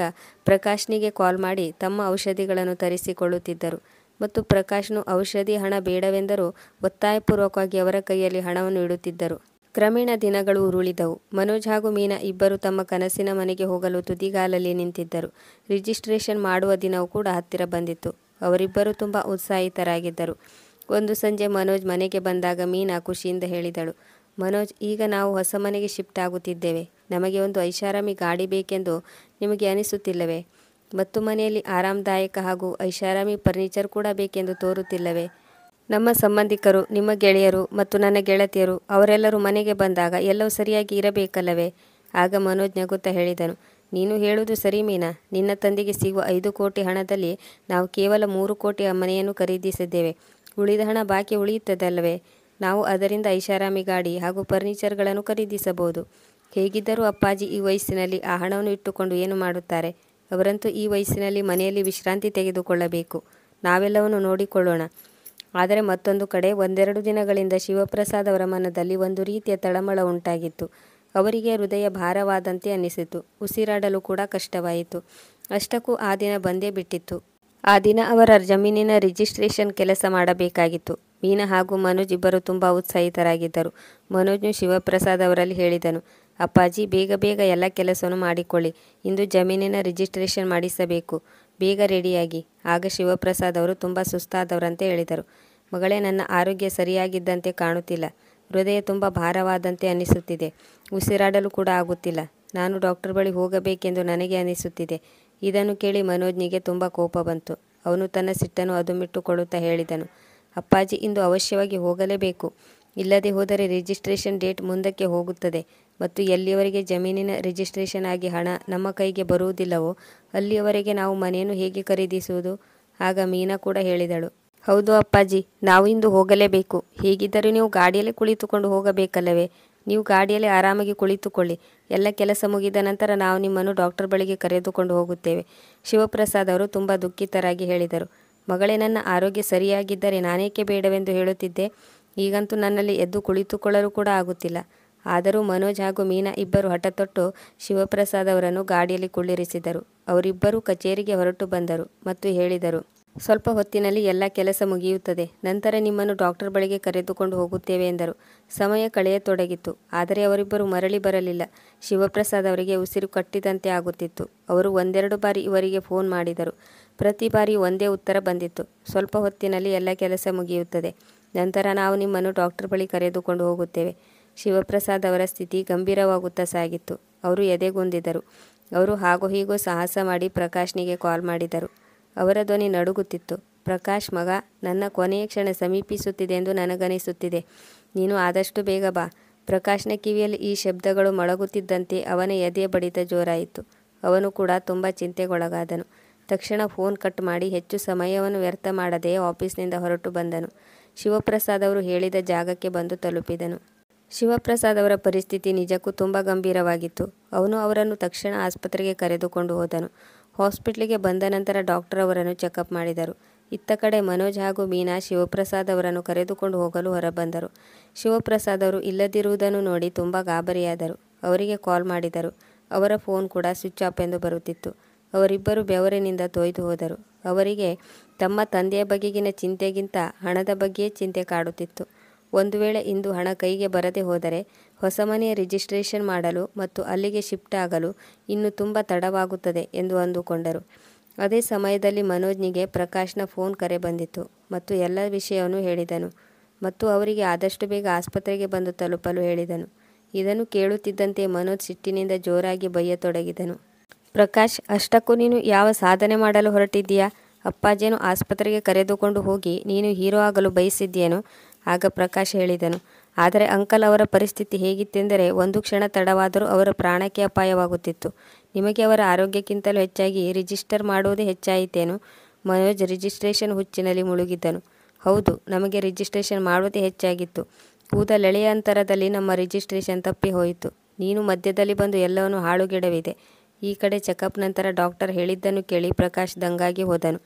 ಪ್ರಕಾಶ್ನಿಗೆ ಕಾಲ್ ಮಾಡಿ ತಮ್ಮ ಔಷಧಿಗಳನ್ನು ತರಿಸಿಕೊಳ್ಳುತ್ತಿದ್ದರು ಮತ್ತು ಪ್ರಕಾಶ್ನು ಔಷಧಿ ಹಣ ಬೇಡವೆಂದರೂ ಒತ್ತಾಯಪೂರ್ವಕವಾಗಿ ಅವರ ಕೈಯಲ್ಲಿ ಹಣವನ್ನು ಇಡುತ್ತಿದ್ದರು. ಕ್ರಮೇಣ ದಿನಗಳು ಉರುಳಿದವು. ಮನೋಜ್ ಹಾಗೂ ಮೀನಾ ಇಬ್ಬರು ತಮ್ಮ ಕನಸಿನ ಮನೆಗೆ ಹೋಗಲು ತುದಿಗಾಲಲ್ಲಿ ನಿಂತಿದ್ದರು. ರಿಜಿಸ್ಟ್ರೇಷನ್ ಮಾಡುವ ದಿನವೂ ಕೂಡ ಹತ್ತಿರ ಬಂದಿತ್ತು. ಅವರಿಬ್ಬರು ತುಂಬ ಉತ್ಸಾಹಿತರಾಗಿದ್ದರು. ಒಂದು ಸಂಜೆ ಮನೋಜ್ ಮನೆಗೆ ಬಂದಾಗ ಮೀನಾ ಖುಷಿಯಿಂದ ಹೇಳಿದಳು, ಮನೋಜ್, ಈಗ ನಾವು ಹೊಸ ಮನೆಗೆ ಶಿಫ್ಟ್ ಆಗುತ್ತಿದ್ದೇವೆ. ನಮಗೆ ಒಂದು ಐಷಾರಾಮಿ ಗಾಡಿ ಬೇಕೆಂದು ನಿಮಗೆ ಅನಿಸುತ್ತಿಲ್ಲವೇ? ಮತ್ತು ಮನೆಯಲ್ಲಿ ಆರಾಮದಾಯಕ ಹಾಗೂ ಐಷಾರಾಮಿ ಫರ್ನಿಚರ್ ಕೂಡ ಬೇಕೆಂದು ತೋರುತ್ತಿಲ್ಲವೇ? ನಮ್ಮ ಸಂಬಂಧಿಕರು, ನಿಮ್ಮ ಗೆಳೆಯರು ಮತ್ತು ನನ್ನ ಗೆಳತಿಯರು ಅವರೆಲ್ಲರೂ ಮನೆಗೆ ಬಂದಾಗ ಎಲ್ಲವೂ ಸರಿಯಾಗಿ ಇರಬೇಕಲ್ಲವೇ? ಆಗ ಮನೋಜ್ ನಗುತ್ತಾ ಹೇಳಿದನು, ನೀನು ಹೇಳುವುದು ಸರಿ ಮೀನಾ. ನಿನ್ನ ತಂದೆಗೆ ಸಿಗುವ 5 ಕೋಟಿ ಹಣದಲ್ಲಿ ನಾವು ಕೇವಲ 3 ಕೋಟಿ ಮನೆಯನ್ನು ಖರೀದಿಸಿದ್ದೇವೆ. ಉಳಿದ ಹಣ ಬಾಕಿ ಉಳಿಯುತ್ತದಲ್ಲವೇ? ನಾವು ಅದರಿಂದ ಐಷಾರಾಮಿ ಗಾಡಿ ಹಾಗೂ ಫರ್ನಿಚರ್ಗಳನ್ನು ಖರೀದಿಸಬಹುದು. ಹೇಗಿದ್ದರೂ ಅಪ್ಪಾಜಿ ಈ ವಯಸ್ಸಿನಲ್ಲಿ ಆ ಹಣವನ್ನು ಇಟ್ಟುಕೊಂಡು ಏನು ಮಾಡುತ್ತಾರೆ? ಅವರಂತೂ ಈ ವಯಸ್ಸಿನಲ್ಲಿ ಮನೆಯಲ್ಲಿ ವಿಶ್ರಾಂತಿ ತೆಗೆದುಕೊಳ್ಳಬೇಕು. ನಾವೆಲ್ಲವನ್ನು ನೋಡಿಕೊಳ್ಳೋಣ. ಆದರೆ ಮತ್ತೊಂದು ಕಡೆ 1-2 ದಿನಗಳಿಂದ ಶಿವಪ್ರಸಾದ್ ಅವರ ಮನದಲ್ಲಿ ಒಂದು ರೀತಿಯ ತಳಮಳ ಉಂಟಾಗಿತ್ತು. ಅವರಿಗೆ ಹೃದಯ ಭಾರವಾದಂತೆ ಅನ್ನಿಸಿತು. ಉಸಿರಾಡಲು ಕೂಡ ಕಷ್ಟವಾಯಿತು. ಅಷ್ಟಕ್ಕೂ ಆ ದಿನ ಬಂದೇ ಬಿಟ್ಟಿತ್ತು. ಆ ದಿನ ಅವರ ಜಮೀನಿನ ರಿಜಿಸ್ಟ್ರೇಷನ್ ಕೆಲಸ ಮಾಡಬೇಕಾಗಿತ್ತು. ಮೀನಾ ಹಾಗೂ ಮನೋಜ್ ಇಬ್ಬರು ತುಂಬ ಉತ್ಸಾಹಿತರಾಗಿದ್ದರು. ಮನೋಜ್ನು ಶಿವಪ್ರಸಾದ್ ಅವರಲ್ಲಿ ಹೇಳಿದನು, ಅಪ್ಪಾಜಿ, ಬೇಗ ಬೇಗ ಎಲ್ಲ ಕೆಲಸವನ್ನು ಮಾಡಿಕೊಳ್ಳಿ. ಇಂದು ಜಮೀನಿನ ರಿಜಿಸ್ಟ್ರೇಷನ್ ಮಾಡಿಸಬೇಕು. ಬೇಗ ರೆಡಿಯಾಗಿ. ಆಗ ಶಿವಪ್ರಸಾದ್ ಅವರು ತುಂಬ ಸುಸ್ತಾದವರಂತೆ ಹೇಳಿದರು, ಮಗಳೇ, ನನ್ನ ಆರೋಗ್ಯ ಸರಿಯಾಗಿದ್ದಂತೆ ಕಾಣುತ್ತಿಲ್ಲ. ಹೃದಯ ತುಂಬ ಭಾರವಾದಂತೆ ಅನಿಸುತ್ತಿದೆ. ಉಸಿರಾಡಲು ಕೂಡ ಆಗುತ್ತಿಲ್ಲ. ನಾನು ಡಾಕ್ಟರ್ ಬಳಿ ಹೋಗಬೇಕೆಂದು ನನಗೆ ಅನಿಸುತ್ತಿದೆ. ಇದನ್ನು ಕೇಳಿ ಮನೋಜ್ನಿಗೆ ತುಂಬ ಕೋಪ ಬಂತು. ಅವನು ತನ್ನ ಸಿಟ್ಟನ್ನು ಅದುಮಿಟ್ಟುಕೊಳ್ಳುತ್ತಾ ಹೇಳಿದನು, ಅಪ್ಪಾಜಿ, ಇಂದು ಅವಶ್ಯವಾಗಿ ಹೋಗಲೇಬೇಕು. ಇಲ್ಲದೆ ಹೋದರೆ ರಿಜಿಸ್ಟ್ರೇಷನ್ ಡೇಟ್ ಮುಂದಕ್ಕೆ ಹೋಗುತ್ತದೆ ಮತ್ತು ಎಲ್ಲಿಯವರೆಗೆ ಜಮೀನಿನ ರಿಜಿಸ್ಟ್ರೇಷನ್ ಆಗಿ ಹಣ ನಮ್ಮ ಕೈಗೆ ಬರುವುದಿಲ್ಲವೋ ಅಲ್ಲಿಯವರೆಗೆ ನಾವು ಮನೆಯನ್ನು ಹೇಗೆ ಖರೀದಿಸುವುದು? ಆಗ ಮೀನಾ ಕೂಡ ಹೇಳಿದಳು, ಹೌದು ಅಪ್ಪಾಜಿ, ನಾವು ಇಂದು ಹೋಗಲೇಬೇಕು. ಹೇಗಿದ್ದರೂ ನೀವು ಗಾಡಿಯಲ್ಲಿ ಕುಳಿತುಕೊಂಡು ಹೋಗಬೇಕಲ್ಲವೇ? ನೀವು ಗಾಡಿಯಲ್ಲಿ ಆರಾಮಾಗಿ ಕುಳಿತುಕೊಳ್ಳಿ. ಎಲ್ಲ ಕೆಲಸ ಮುಗಿದ ನಂತರ ನಾವು ನಿಮ್ಮನ್ನು ಡಾಕ್ಟರ್ ಬಳಿಗೆ ಕರೆದುಕೊಂಡು ಹೋಗುತ್ತೇವೆ. ಶಿವಪ್ರಸಾದ್ ಅವರು ತುಂಬ ದುಃಖಿತರಾಗಿ ಹೇಳಿದರು, ಮಗಳೇ, ನನ್ನ ಆರೋಗ್ಯ ಸರಿಯಾಗಿದ್ದರೆ ನಾನೇಕೆ ಬೇಡವೆಂದು ಹೇಳುತ್ತಿದ್ದೆ. ಈಗಂತೂ ನನ್ನಲ್ಲಿ ಎದ್ದು ಕುಳಿತುಕೊಳ್ಳಲು ಕೂಡ ಆಗುತ್ತಿಲ್ಲ. ಆದರೂ ಮನೋಜ್ ಹಾಗೂ ಮೀನಾ ಇಬ್ಬರು ಹಠತೊಟ್ಟು ಶಿವಪ್ರಸಾದ್ ಅವರನ್ನು ಗಾಡಿಯಲ್ಲಿ ಕುಳ್ಳಿರಿಸಿದರು. ಅವರಿಬ್ಬರೂ ಕಚೇರಿಗೆ ಹೊರಟು ಬಂದರು ಮತ್ತು ಹೇಳಿದರು, ಸ್ವಲ್ಪ ಹೊತ್ತಿನಲ್ಲಿ ಎಲ್ಲ ಕೆಲಸ ಮುಗಿಯುತ್ತದೆ. ನಂತರ ನಿಮ್ಮನ್ನು ಡಾಕ್ಟರ್ ಬಳಿಗೆ ಕರೆದುಕೊಂಡು ಹೋಗುತ್ತೇವೆ ಎಂದರು. ಸಮಯ ಕಳೆಯತೊಡಗಿತ್ತು. ಆದರೆ ಅವರಿಬ್ಬರು ಮರಳಿ ಬರಲಿಲ್ಲ. ಶಿವಪ್ರಸಾದ್ ಅವರಿಗೆ ಉಸಿರು ಕಟ್ಟಿದಂತೆ ಆಗುತ್ತಿತ್ತು. ಅವರು ಒಂದೆರಡು ಬಾರಿ ಇವರಿಗೆ ಫೋನ್ ಮಾಡಿದರು. ಪ್ರತಿ ಬಾರಿ ಒಂದೇ ಉತ್ತರ ಬಂದಿತ್ತು. ಸ್ವಲ್ಪ ಹೊತ್ತಿನಲ್ಲಿ ಎಲ್ಲ ಕೆಲಸ ಮುಗಿಯುತ್ತದೆ. ನಂತರ ನಾವು ನಿಮ್ಮನ್ನು ಡಾಕ್ಟರ್ ಬಳಿ ಕರೆದುಕೊಂಡು ಹೋಗುತ್ತೇವೆ. ಶಿವಪ್ರಸಾದ್ ಅವರ ಸ್ಥಿತಿ ಗಂಭೀರವಾಗುತ್ತಾ ಸಾಗಿತ್ತು. ಅವರು ಎದೆಗುಂದಿದರು. ಅವರು ಹಾಗೋ ಹೀಗೋ ಸಾಹಸ ಮಾಡಿ ಪ್ರಕಾಶ್ನಿಗೆ ಕಾಲ್ ಮಾಡಿದರು. ಅವರ ಧ್ವನಿ ನಡುಗುತ್ತಿತ್ತು. ಪ್ರಕಾಶ್ ಮಗ, ನನ್ನ ಕೊನೆಯ ಕ್ಷಣ ಸಮೀಪಿಸುತ್ತಿದೆ ಎಂದು ನನಗನಿಸುತ್ತಿದೆ. ನೀನು ಆದಷ್ಟು ಬೇಗ ಬಾ. ಪ್ರಕಾಶ್ನ ಕಿವಿಯಲ್ಲಿ ಈ ಶಬ್ದಗಳು ಮೊಳಗುತ್ತಿದ್ದಂತೆ ಅವನ ಎದೆಯ ಬಡಿತ ಜೋರಾಯಿತು. ಅವನು ಕೂಡ ತುಂಬ ಚಿಂತೆಗೊಳಗಾದನು. ತಕ್ಷಣ ಫೋನ್ ಕಟ್ ಮಾಡಿ ಹೆಚ್ಚು ಸಮಯವನ್ನು ವ್ಯರ್ಥ ಮಾಡದೆ ಆಫೀಸ್ನಿಂದ ಹೊರಟು ಬಂದನು. ಶಿವಪ್ರಸಾದ್ ಅವರು ಹೇಳಿದ ಜಾಗಕ್ಕೆ ಬಂದು ತಲುಪಿದನು. ಶಿವಪ್ರಸಾದ್ ಅವರ ಪರಿಸ್ಥಿತಿ ನಿಜಕ್ಕೂ ತುಂಬ ಗಂಭೀರವಾಗಿತ್ತು. ಅವನು ಅವರನ್ನು ತಕ್ಷಣ ಆಸ್ಪತ್ರೆಗೆ ಕರೆದುಕೊಂಡು ಹೋದನು. ಹಾಸ್ಪಿಟ್ಲಿಗೆ ಬಂದ ನಂತರ ಡಾಕ್ಟರ್ ಅವರನ್ನು ಚೆಕಪ್ ಮಾಡಿದರು. ಇತ್ತ ಕಡೆ ಮನೋಜ್ ಹಾಗೂ ಮೀನಾ ಶಿವಪ್ರಸಾದ್ ಅವರನ್ನು ಕರೆದುಕೊಂಡು ಹೋಗಲು ಹೊರಬಂದರು. ಶಿವಪ್ರಸಾದ್ ಅವರು ಇಲ್ಲದಿರುವುದನ್ನು ನೋಡಿ ತುಂಬ ಗಾಬರಿಯಾದರು. ಅವರಿಗೆ ಕಾಲ್ ಮಾಡಿದರು. ಅವರ ಫೋನ್ ಕೂಡ ಸ್ವಿಚ್ ಆಫ್ ಎಂದು ಬರುತ್ತಿತ್ತು. ಅವರಿಬ್ಬರು ಬೆವರಿನಿಂದ ತೊಯ್ದು ಹೋದರು. ಅವರಿಗೆ ತಮ್ಮ ತಂದೆಯ ಬಗೆಗಿನ ಚಿಂತೆಗಿಂತ ಹಣದ ಬಗ್ಗೆಯೇ ಚಿಂತೆ ಕಾಡುತ್ತಿತ್ತು. ಒಂದು ವೇಳೆ ಇಂದು ಹಣ ಕೈಗೆ ಬರದೆ ಹೋದರೆ ಹೊಸ ಮನೆಯ ರಿಜಿಸ್ಟ್ರೇಷನ್ ಮಾಡಲು ಮತ್ತು ಅಲ್ಲಿಗೆ ಶಿಫ್ಟ್ ಆಗಲು ಇನ್ನು ತುಂಬ ತಡವಾಗುತ್ತದೆ ಎಂದು ಅಂದುಕೊಂಡರು. ಅದೇ ಸಮಯದಲ್ಲಿ ಮನೋಜ್ನಿಗೆ ಪ್ರಕಾಶ್ನ ಫೋನ್ ಕರೆ ಬಂದಿತ್ತು ಮತ್ತು ಎಲ್ಲ ವಿಷಯವನ್ನು ಹೇಳಿದನು ಮತ್ತು ಅವರಿಗೆ ಆದಷ್ಟು ಬೇಗ ಆಸ್ಪತ್ರೆಗೆ ಬಂದು ತಲುಪಲು ಹೇಳಿದನು. ಇದನ್ನು ಕೇಳುತ್ತಿದ್ದಂತೆ ಮನೋಜ್ ಸಿಟ್ಟಿನಿಂದ ಜೋರಾಗಿ ಬೈಯತೊಡಗಿದನು. ಪ್ರಕಾಶ್, ಅಷ್ಟಕ್ಕೂ ನೀನು ಯಾವ ಸಾಧನೆ ಮಾಡಲು ಹೊರಟಿದ್ದೀಯಾ? ಅಪ್ಪಾಜಿಯನ್ನು ಆಸ್ಪತ್ರೆಗೆ ಕರೆದುಕೊಂಡು ಹೋಗಿ ನೀನು ಹೀರೋ ಆಗಲು ಬಯಸಿದ್ಯೇನು? ಆಗ ಪ್ರಕಾಶ್ ಹೇಳಿದನು. ಆದರೆ ಅಂಕಲ್, ಅವರ ಪರಿಸ್ಥಿತಿ ಹೇಗಿತ್ತೆಂದರೆ ಒಂದು ಕ್ಷಣ ತಡವಾದರೂ ಅವರ ಪ್ರಾಣಕ್ಕೆ ಅಪಾಯವಾಗುತ್ತಿತ್ತು. ನಿಮಗೆ ಅವರ ಆರೋಗ್ಯಕ್ಕಿಂತಲೂ ಹೆಚ್ಚಾಗಿ ರಿಜಿಸ್ಟರ್ ಮಾಡುವುದೇ ಹೆಚ್ಚಾಯಿತೇನು? ಮನೋಜ್ ರಿಜಿಸ್ಟ್ರೇಷನ್ ಹುಚ್ಚಿನಲ್ಲಿ ಮುಳುಗಿದ್ದನು. ಹೌದು, ನಮಗೆ ರಿಜಿಸ್ಟ್ರೇಷನ್ ಮಾಡುವುದೇ ಹೆಚ್ಚಾಗಿತ್ತು. ಕೂದಲೆಳೆಯ ಅಂತರದಲ್ಲಿ ನಮ್ಮ ರಿಜಿಸ್ಟ್ರೇಷನ್ ತಪ್ಪಿ ಹೋಯಿತು. ನೀನು ಮಧ್ಯದಲ್ಲಿ ಬಂದು ಎಲ್ಲವನ್ನೂ ಹಾಳುಗೆಡವಿದೆ. ಈ ಕಡೆ ಚೆಕಪ್ ನಂತರ ಡಾಕ್ಟರ್ ಹೇಳಿದ್ದನ್ನು ಕೇಳಿ ಪ್ರಕಾಶ್ ದಂಗಾಗಿ ಹೋದನು.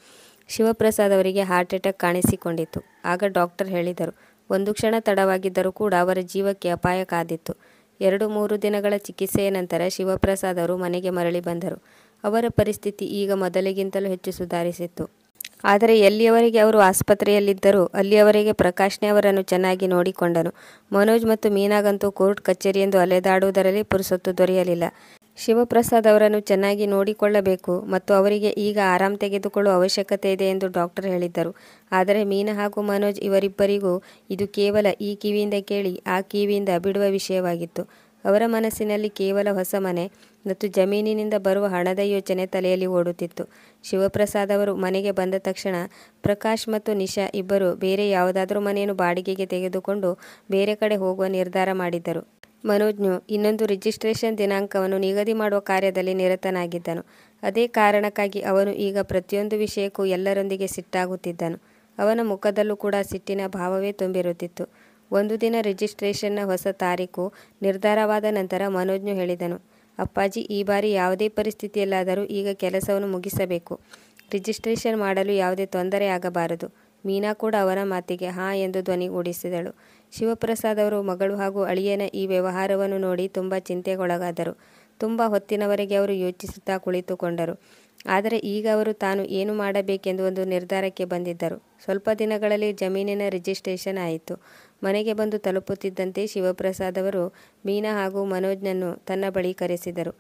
ಶಿವಪ್ರಸಾದ್ ಅವರಿಗೆ ಹಾರ್ಟ್ ಅಟ್ಯಾಕ್ ಕಾಣಿಸಿಕೊಂಡಿತ್ತು. ಆಗ ಡಾಕ್ಟರ್ ಹೇಳಿದರು. ಒಂದು ಕ್ಷಣ ತಡವಾಗಿದ್ದರೂ ಕೂಡ ಅವರ ಜೀವಕ್ಕೆ ಅಪಾಯ ಕಾದಿತ್ತು. 2-3 ದಿನಗಳ ಚಿಕಿತ್ಸೆಯ ನಂತರ ಶಿವಪ್ರಸಾದ್ ಅವರು ಮನೆಗೆ ಮರಳಿ ಬಂದರು. ಅವರ ಪರಿಸ್ಥಿತಿ ಈಗ ಮೊದಲಿಗಿಂತಲೂ ಹೆಚ್ಚು ಸುಧಾರಿಸಿತ್ತು. ಆದರೆ ಎಲ್ಲಿಯವರೆಗೆ ಅವರು ಆಸ್ಪತ್ರೆಯಲ್ಲಿದ್ದರೂ ಅಲ್ಲಿಯವರೆಗೆ ಪ್ರಕಾಶ್ನೇ ಅವರನ್ನು ಚೆನ್ನಾಗಿ ನೋಡಿಕೊಂಡನು. ಮನೋಜ್ ಮತ್ತು ಮೀನಾಗಂತೂ ಕೋರ್ಟ್ ಕಚೇರಿ ಎಂದು ಅಲೆದಾಡುವುದರಲ್ಲಿ ಪುರುಸೊತ್ತು ದೊರೆಯಲಿಲ್ಲ. ಶಿವಪ್ರಸಾದ್ ಅವರನ್ನು ಚೆನ್ನಾಗಿ ನೋಡಿಕೊಳ್ಳಬೇಕು ಮತ್ತು ಅವರಿಗೆ ಈಗ ಆರಾಮ ತೆಗೆದುಕೊಳ್ಳುವ ಅವಶ್ಯಕತೆ ಇದೆ ಎಂದು ಡಾಕ್ಟರ್ ಹೇಳಿದ್ದರು. ಆದರೆ ಮೀನಾ ಹಾಗೂ ಮನೋಜ್ ಇವರಿಬ್ಬರಿಗೂ ಇದು ಕೇವಲ ಈ ಕಿವಿಯಿಂದ ಕೇಳಿ ಆ ಕಿವಿಯಿಂದ ಬಿಡುವ ವಿಷಯವಾಗಿತ್ತು. ಅವರ ಮನಸ್ಸಿನಲ್ಲಿ ಕೇವಲ ಹೊಸ ಮನೆ ಮತ್ತು ಜಮೀನಿನಿಂದ ಬರುವ ಹಣದ ಯೋಚನೆ ತಲೆಯಲ್ಲಿ ಓಡುತ್ತಿತ್ತು. ಶಿವಪ್ರಸಾದ್ ಅವರು ಮನೆಗೆ ಬಂದ ತಕ್ಷಣ ಪ್ರಕಾಶ್ ಮತ್ತು ನಿಶಾ ಇಬ್ಬರು ಬೇರೆ ಯಾವುದಾದ್ರೂ ಮನೆಯನ್ನು ಬಾಡಿಗೆಗೆ ತೆಗೆದುಕೊಂಡು ಬೇರೆ ಕಡೆ ಹೋಗುವ ನಿರ್ಧಾರ ಮಾಡಿದ್ದರು. ಮನೋಜ್ನು ಇನ್ನೊಂದು ರಿಜಿಸ್ಟ್ರೇಷನ್ ದಿನಾಂಕವನ್ನು ನಿಗದಿ ಮಾಡುವ ಕಾರ್ಯದಲ್ಲಿ ನಿರತನಾಗಿದ್ದನು. ಅದೇ ಕಾರಣಕ್ಕಾಗಿ ಅವನು ಈಗ ಪ್ರತಿಯೊಂದು ವಿಷಯಕ್ಕೂ ಎಲ್ಲರೊಂದಿಗೆ ಸಿಟ್ಟಾಗುತ್ತಿದ್ದನು. ಅವನ ಮುಖದಲ್ಲೂ ಕೂಡ ಸಿಟ್ಟಿನ ಭಾವವೇ ತುಂಬಿರುತ್ತಿತ್ತು. ಒಂದು ದಿನ ರಿಜಿಸ್ಟ್ರೇಷನ್ನ ಹೊಸ ತಾರೀಕು ನಿರ್ಧಾರವಾದ ನಂತರ ಮನೋಜ್ನು ಹೇಳಿದನು. ಅಪ್ಪಾಜಿ, ಈ ಬಾರಿ ಯಾವುದೇ ಪರಿಸ್ಥಿತಿಯಲ್ಲಾದರೂ ಈಗ ಕೆಲಸವನ್ನು ಮುಗಿಸಬೇಕು. ರಿಜಿಸ್ಟ್ರೇಷನ್ ಮಾಡಲು ಯಾವುದೇ ತೊಂದರೆ ಆಗಬಾರದು. ಮೀನಾ ಕೂಡ ಅವನ ಮಾತಿಗೆ ಹಾಂ ಎಂದು ಧ್ವನಿಗೂಡಿಸಿದಳು. ಶಿವಪ್ರಸಾದ್ ಅವರು ಮಗಳು ಹಾಗೂ ಅಳಿಯನ ಈ ವ್ಯವಹಾರವನ್ನು ನೋಡಿ ತುಂಬ ಚಿಂತೆಗೊಳಗಾದರು. ತುಂಬ ಹೊತ್ತಿನವರೆಗೆ ಅವರು ಯೋಚಿಸುತ್ತಾ ಕುಳಿತುಕೊಂಡರು. ಆದರೆ ಈಗ ಅವರು ತಾನು ಏನು ಮಾಡಬೇಕೆಂದು ಒಂದು ನಿರ್ಧಾರಕ್ಕೆ ಬಂದಿದ್ದರು. ಸ್ವಲ್ಪ ದಿನಗಳಲ್ಲಿ ಜಮೀನಿನ ರಿಜಿಸ್ಟ್ರೇಷನ್ ಆಯಿತು. ಮನೆಗೆ ಬಂದು ತಲುಪುತ್ತಿದ್ದಂತೆ ಶಿವಪ್ರಸಾದ್ ಅವರು ಮೀನಾ ಹಾಗೂ ಮನೋಜ್ನನ್ನು ತನ್ನ ಬಳಿ ಕರೆಸಿದರು.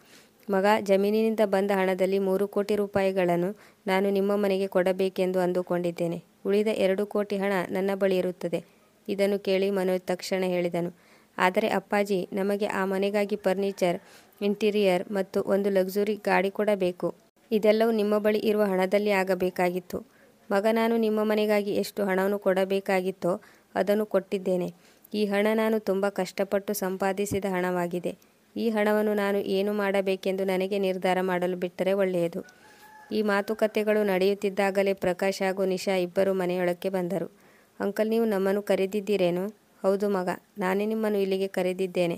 ಮಗ, ಜಮೀನಿನಿಂದ ಬಂದ ಹಣದಲ್ಲಿ 3 ಕೋಟಿ ರೂಪಾಯಿಗಳನ್ನು ನಾನು ನಿಮ್ಮ ಮನೆಗೆ ಕೊಡಬೇಕೆಂದು ಅಂದುಕೊಂಡಿದ್ದೇನೆ. ಉಳಿದ 2 ಕೋಟಿ ಹಣ ನನ್ನ ಬಳಿ ಇರುತ್ತದೆ. ಇದನ್ನು ಕೇಳಿ ಮನೋಜ್ ತಕ್ಷಣ ಹೇಳಿದನು. ಆದರೆ ಅಪ್ಪಾಜಿ, ನಮಗೆ ಆ ಮನೆಗಾಗಿ ಫರ್ನಿಚರ್, ಇಂಟೀರಿಯರ್ ಮತ್ತು ಒಂದು ಲಕ್ಸುರಿ ಗಾಡಿ ಕೂಡ ಬೇಕು. ಇದೆಲ್ಲವೂ ನಿಮ್ಮ ಬಳಿ ಇರುವ ಹಣದಲ್ಲಿ ಆಗಬೇಕಾಗಿತ್ತು. ಮಗ, ನಾನು ನಿಮ್ಮ ಮನೆಗಾಗಿ ಎಷ್ಟು ಹಣವನ್ನು ಕೊಡಬೇಕಾಗಿತ್ತೋ ಅದನ್ನು ಕೊಟ್ಟಿದ್ದೇನೆ. ಈ ಹಣ ನಾನು ತುಂಬ ಕಷ್ಟಪಟ್ಟು ಸಂಪಾದಿಸಿದ ಹಣವಾಗಿದೆ. ಈ ಹಣವನ್ನು ನಾನು ಏನು ಮಾಡಬೇಕೆಂದು ನನಗೆ ನಿರ್ಧಾರ ಮಾಡಲು ಬಿಟ್ಟರೆ ಒಳ್ಳೆಯದು. ಈ ಮಾತುಕತೆಗಳು ನಡೆಯುತ್ತಿದ್ದಾಗಲೇ ಪ್ರಕಾಶ್ ಹಾಗೂ ನಿಶಾ ಇಬ್ಬರು ಮನೆಯೊಳಕ್ಕೆ ಬಂದರು. ಅಂಕಲ್, ನೀವು ನಮ್ಮನ್ನು ಕರೆದಿದ್ದೀರೇನು? ಹೌದು ಮಗ, ನಾನೇ ನಿಮ್ಮನ್ನು ಇಲ್ಲಿಗೆ ಕರೆದಿದ್ದೇನೆ.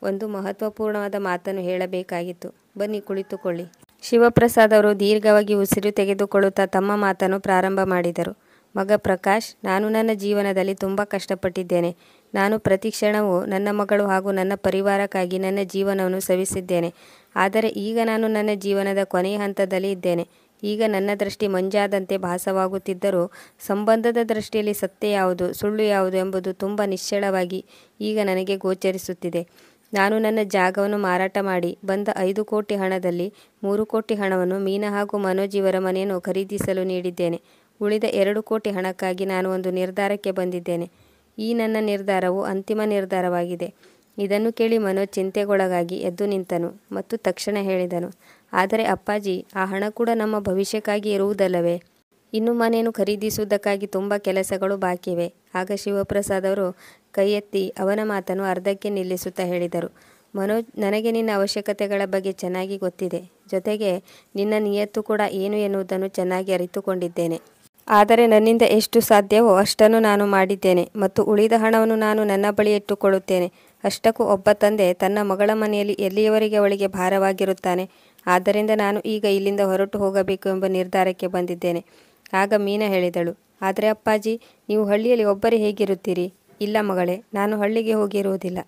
ಒಂದು ಮಹತ್ವಪೂರ್ಣವಾದ ಮಾತನ್ನು ಹೇಳಬೇಕಾಗಿತ್ತು. ಬನ್ನಿ, ಕುಳಿತುಕೊಳ್ಳಿ. ಶಿವಪ್ರಸಾದ್ ಅವರು ದೀರ್ಘವಾಗಿ ಉಸಿರು ತೆಗೆದುಕೊಳ್ಳುತ್ತಾ ತಮ್ಮ ಮಾತನ್ನು ಪ್ರಾರಂಭ ಮಾಡಿದರು. ಮಗ ಪ್ರಕಾಶ್, ನಾನು ನನ್ನ ಜೀವನದಲ್ಲಿ ತುಂಬ ಕಷ್ಟಪಟ್ಟಿದ್ದೇನೆ. ನಾನು ಪ್ರತಿ ಕ್ಷಣವೂ ನನ್ನ ಮಗಳು ಹಾಗೂ ನನ್ನ ಪರಿವಾರಕ್ಕಾಗಿ ನನ್ನ ಜೀವನವನ್ನು ಸವಿಸಿದ್ದೇನೆ. ಆದರೆ ಈಗ ನಾನು ನನ್ನ ಜೀವನದ ಕೊನೆಯ ಹಂತದಲ್ಲಿ ಇದ್ದೇನೆ. ಈಗ ನನ್ನ ದೃಷ್ಟಿ ಮಂಜಾದಂತೆ ಭಾಸವಾಗುತ್ತಿದ್ದರೂ ಸಂಬಂಧದ ದೃಷ್ಟಿಯಲ್ಲಿ ಸತ್ಯ ಯಾವುದು ಸುಳ್ಳು ಯಾವುದು ಎಂಬುದು ತುಂಬ ನಿಶ್ಚಳವಾಗಿ ಈಗ ನನಗೆ ಗೋಚರಿಸುತ್ತಿದೆ. ನಾನು ನನ್ನ ಜಾಗವನ್ನು ಮಾರಾಟ ಮಾಡಿ ಬಂದ 5 ಕೋಟಿ ಹಣದಲ್ಲಿ 3 ಕೋಟಿ ಹಣವನ್ನು ಮೀನಾ ಹಾಗೂ ಮನೋಜ್ ಇವರ ಮನೆಯನ್ನು ಖರೀದಿಸಲು ನೀಡಿದ್ದೇನೆ. ಉಳಿದ 2 ಕೋಟಿ ಹಣಕ್ಕಾಗಿ ನಾನು ಒಂದು ನಿರ್ಧಾರಕ್ಕೆ ಬಂದಿದ್ದೇನೆ. ಈ ನನ್ನ ನಿರ್ಧಾರವು ಅಂತಿಮ ನಿರ್ಧಾರವಾಗಿದೆ. ಇದನ್ನು ಕೇಳಿ ಮನೋಜ್ ಚಿಂತೆಗೊಳಗಾಗಿ ಎದ್ದು ನಿಂತನು ಮತ್ತು ತಕ್ಷಣ ಹೇಳಿದನು, ಆದರೆ ಅಪ್ಪಾಜಿ, ಆ ಹಣ ಕೂಡ ನಮ್ಮ ಭವಿಷ್ಯಕ್ಕಾಗಿ ಇರುವುದಲ್ಲವೇ? ಇನ್ನು ಮನೆಯನ್ನು ಖರೀದಿಸುವುದಕ್ಕಾಗಿ ತುಂಬ ಕೆಲಸಗಳು ಬಾಕಿವೆ. ಆಗ ಶಿವಪ್ರಸಾದ್ ಅವರು ಕೈ ಎತ್ತಿ ಅವನ ಮಾತನ್ನು ಅರ್ಧಕ್ಕೆ ನಿಲ್ಲಿಸುತ್ತಾ ಹೇಳಿದರು, ಮನೋಜ್, ನನಗೆ ನಿನ್ನ ಅವಶ್ಯಕತೆಗಳ ಬಗ್ಗೆ ಚೆನ್ನಾಗಿ ಗೊತ್ತಿದೆ. ಜೊತೆಗೆ ನಿನ್ನ ನಿಯತ್ತು ಕೂಡ ಏನು ಎನ್ನುವುದನ್ನು ಚೆನ್ನಾಗಿ ಅರಿತುಕೊಂಡಿದ್ದೇನೆ. ಆದರೆ ನನ್ನಿಂದ ಎಷ್ಟು ಸಾಧ್ಯವೋ ಅಷ್ಟನ್ನು ನಾನು ಮಾಡಿದ್ದೇನೆ ಮತ್ತು ಉಳಿದ ಹಣವನ್ನು ನಾನು ನನ್ನ ಬಳಿ ಇಟ್ಟುಕೊಳ್ಳುತ್ತೇನೆ. ಅಷ್ಟಕ್ಕೂ ಒಬ್ಬ ತಂದೆ ತನ್ನ ಮಗಳ ಮನೆಯಲ್ಲಿ ಎಲ್ಲಿಯವರೆಗೆ ಅವಳಿಗೆ ಭಾರವಾಗಿರುತ್ತಾನೆ. ಆದ್ದರಿಂದ ನಾನು ಈಗ ಇಲ್ಲಿಂದ ಹೊರಟು ಹೋಗಬೇಕು ಎಂಬ ನಿರ್ಧಾರಕ್ಕೆ ಬಂದಿದ್ದೇನೆ. ಆಗ ಮೀನಾ ಹೇಳಿದಳು, ಆದರೆ ಅಪ್ಪಾಜಿ, ನೀವು ಹಳ್ಳಿಯಲ್ಲಿ ಒಬ್ಬರೇ ಹೇಗಿರುತ್ತೀರಿ? ಇಲ್ಲ ಮಗಳೇ, ನಾನು ಹಳ್ಳಿಗೆ ಹೋಗಿರುವುದಿಲ್ಲ.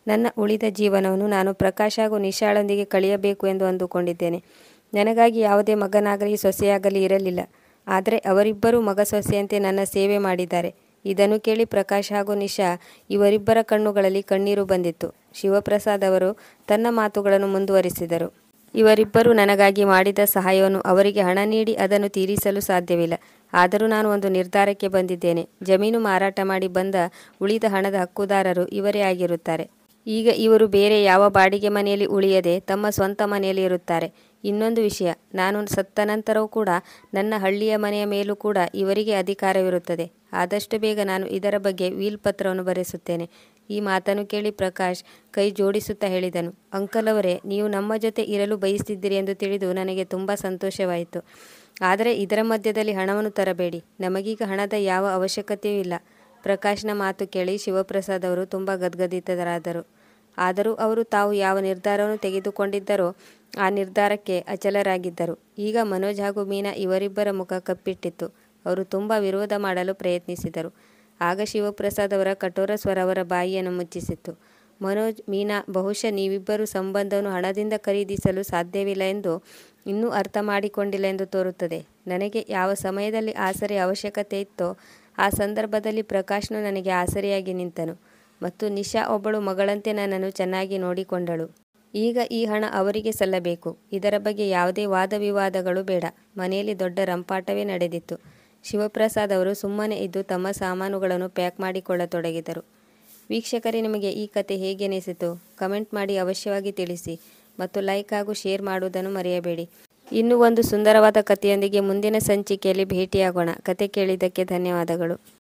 ನನ್ನ ಉಳಿದ ಜೀವನವನ್ನು ನಾನು ಪ್ರಕಾಶ್ ಹಾಗೂ ನಿಶಾಳೊಂದಿಗೆ ಕಳೆಯಬೇಕು ಎಂದು ಅಂದುಕೊಂಡಿದ್ದೇನೆ. ನನಗಾಗಿ ಯಾವುದೇ ಮಗನಾಗಲಿ ಸೊಸೆಯಾಗಲಿ ಇರಲಿಲ್ಲ. ಆದರೆ ಅವರಿಬ್ಬರೂ ಮಗ ಸೊಸೆಯಂತೆ ನನ್ನ ಸೇವೆ ಮಾಡಿದ್ದಾರೆ. ಇದನ್ನು ಕೇಳಿ ಪ್ರಕಾಶ್ ಹಾಗೂ ನಿಶಾ ಇವರಿಬ್ಬರ ಕಣ್ಣುಗಳಲ್ಲಿ ಕಣ್ಣೀರು ಬಂದಿತ್ತು. ಶಿವಪ್ರಸಾದ್ ಅವರು ತನ್ನ ಮಾತುಗಳನ್ನು ಮುಂದುವರಿಸಿದರು. ಇವರಿಬ್ಬರು ನನಗಾಗಿ ಮಾಡಿದ ಸಹಾಯವನ್ನು ಅವರಿಗೆ ಹಣ ನೀಡಿ ಅದನ್ನು ತೀರಿಸಲು ಸಾಧ್ಯವಿಲ್ಲ. ಆದರೂ ನಾನು ಒಂದು ನಿರ್ಧಾರಕ್ಕೆ ಬಂದಿದ್ದೇನೆ. ಜಮೀನು ಮಾರಾಟ ಮಾಡಿ ಬಂದ ಉಳಿದ ಹಣದ ಹಕ್ಕುದಾರರು ಇವರೇ ಆಗಿರುತ್ತಾರೆ. ಈಗ ಇವರು ಬೇರೆ ಯಾವ ಬಾಡಿಗೆ ಮನೆಯಲ್ಲಿ ಉಳಿಯದೆ ತಮ್ಮ ಸ್ವಂತ ಮನೆಯಲ್ಲಿ ಇರುತ್ತಾರೆ. ಇನ್ನೊಂದು ವಿಷಯ, ನಾನು ಸತ್ತ ನಂತರವೂ ಕೂಡ ನನ್ನ ಹಳ್ಳಿಯ ಮನೆಯ ಮೇಲೂ ಕೂಡ ಇವರಿಗೆ ಅಧಿಕಾರವಿರುತ್ತದೆ. ಆದಷ್ಟು ಬೇಗ ನಾನು ಇದರ ಬಗ್ಗೆ ವೀಲ್ ಪತ್ರವನ್ನು ಬರೆಸುತ್ತೇನೆ. ಈ ಮಾತನ್ನು ಕೇಳಿ ಪ್ರಕಾಶ್ ಕೈ ಜೋಡಿಸುತ್ತಾ ಹೇಳಿದನು, ಅಂಕಲ್ ಅವರೇ, ನೀವು ನಮ್ಮ ಜೊತೆ ಇರಲು ಬಯಸ್ತಿದ್ದೀರಿ ಎಂದು ತಿಳಿದು ನನಗೆ ತುಂಬ ಸಂತೋಷವಾಯಿತು. ಆದರೆ ಇದರ ಮಧ್ಯದಲ್ಲಿ ಹಣವನ್ನು ತರಬೇಡಿ. ನಮಗೀಗ ಹಣದ ಯಾವ ಅವಶ್ಯಕತೆಯೂ ಇಲ್ಲ. ಪ್ರಕಾಶ್ನ ಮಾತು ಕೇಳಿ ಶಿವಪ್ರಸಾದ್ ಅವರು ತುಂಬ ಗದ್ಗದಿತರಾದರು. ಆದರೂ ಅವರು ತಾವು ಯಾವ ನಿರ್ಧಾರವನ್ನು ತೆಗೆದುಕೊಂಡಿದ್ದರೋ ಆ ನಿರ್ಧಾರಕ್ಕೆ ಅಚಲರಾಗಿದ್ದರು. ಈಗ ಮನೋಜ್ ಹಾಗೂ ಮೀನಾ ಇವರಿಬ್ಬರ ಮುಖ ಕಪ್ಪಿಟ್ಟಿತ್ತು. ಅವರು ತುಂಬ ವಿರೋಧ ಮಾಡಲು ಪ್ರಯತ್ನಿಸಿದರು. ಆಗ ಶಿವಪ್ರಸಾದ್ ಅವರ ಕಠೋರ ಸ್ವರ ಅವರ ಬಾಯಿಯನ್ನು ಮುಚ್ಚಿಸಿತ್ತು. ಮನೋಜ್, ಮೀನಾ, ಬಹುಶಃ ನೀವಿಬ್ಬರೂ ಸಂಬಂಧವನ್ನು ಹಣದಿಂದ ಖರೀದಿಸಲು ಸಾಧ್ಯವಿಲ್ಲ ಎಂದು ಇನ್ನೂ ಅರ್ಥ ಮಾಡಿಕೊಂಡಿಲ್ಲ ಎಂದು ತೋರುತ್ತದೆ. ನನಗೆ ಯಾವ ಸಮಯದಲ್ಲಿ ಆಸರೆಯ ಅವಶ್ಯಕತೆ ಇತ್ತೋ ಆ ಸಂದರ್ಭದಲ್ಲಿ ಪ್ರಕಾಶ್ನು ನನಗೆ ಆಸರೆಯಾಗಿ ನಿಂತನು ಮತ್ತು ನಿಶಾ ಒಬ್ಬಳು ಮಗಳಂತೆ ನನ್ನನ್ನು ಚೆನ್ನಾಗಿ ನೋಡಿಕೊಂಡಳು. ಈಗ ಈ ಹಣ ಅವರಿಗೆ ಸಲ್ಲಬೇಕು. ಇದರ ಬಗ್ಗೆ ಯಾವುದೇ ವಾದ ವಿವಾದಗಳು ಬೇಡ. ಮನೆಯಲ್ಲಿ ದೊಡ್ಡ ರಂಪಾಟವೇ ನಡೆದಿತ್ತು. ಶಿವಪ್ರಸಾದ್ ಅವರು ಸುಮ್ಮನೆ ಇದ್ದು ತಮ್ಮ ಸಾಮಾನುಗಳನ್ನು ಪ್ಯಾಕ್ ಮಾಡಿಕೊಳ್ಳತೊಡಗಿದರು. ವೀಕ್ಷಕರೇ, ನಿಮಗೆ ಈ ಕತೆ ಹೇಗೆ ಅನಿಸಿತು? ಕಮೆಂಟ್ ಮಾಡಿ ಅವಶ್ಯವಾಗಿ ತಿಳಿಸಿ ಮತ್ತು ಲೈಕ್ ಹಾಗೂ ಶೇರ್ ಮಾಡುವುದನ್ನು ಮರೆಯಬೇಡಿ. ಇನ್ನೂ ಒಂದು ಸುಂದರವಾದ ಕಥೆಯೊಂದಿಗೆ ಮುಂದಿನ ಸಂಚಿಕೆಯಲ್ಲಿ ಭೇಟಿಯಾಗೋಣ. ಕತೆ ಕೇಳಿದ್ದಕ್ಕೆ ಧನ್ಯವಾದಗಳು.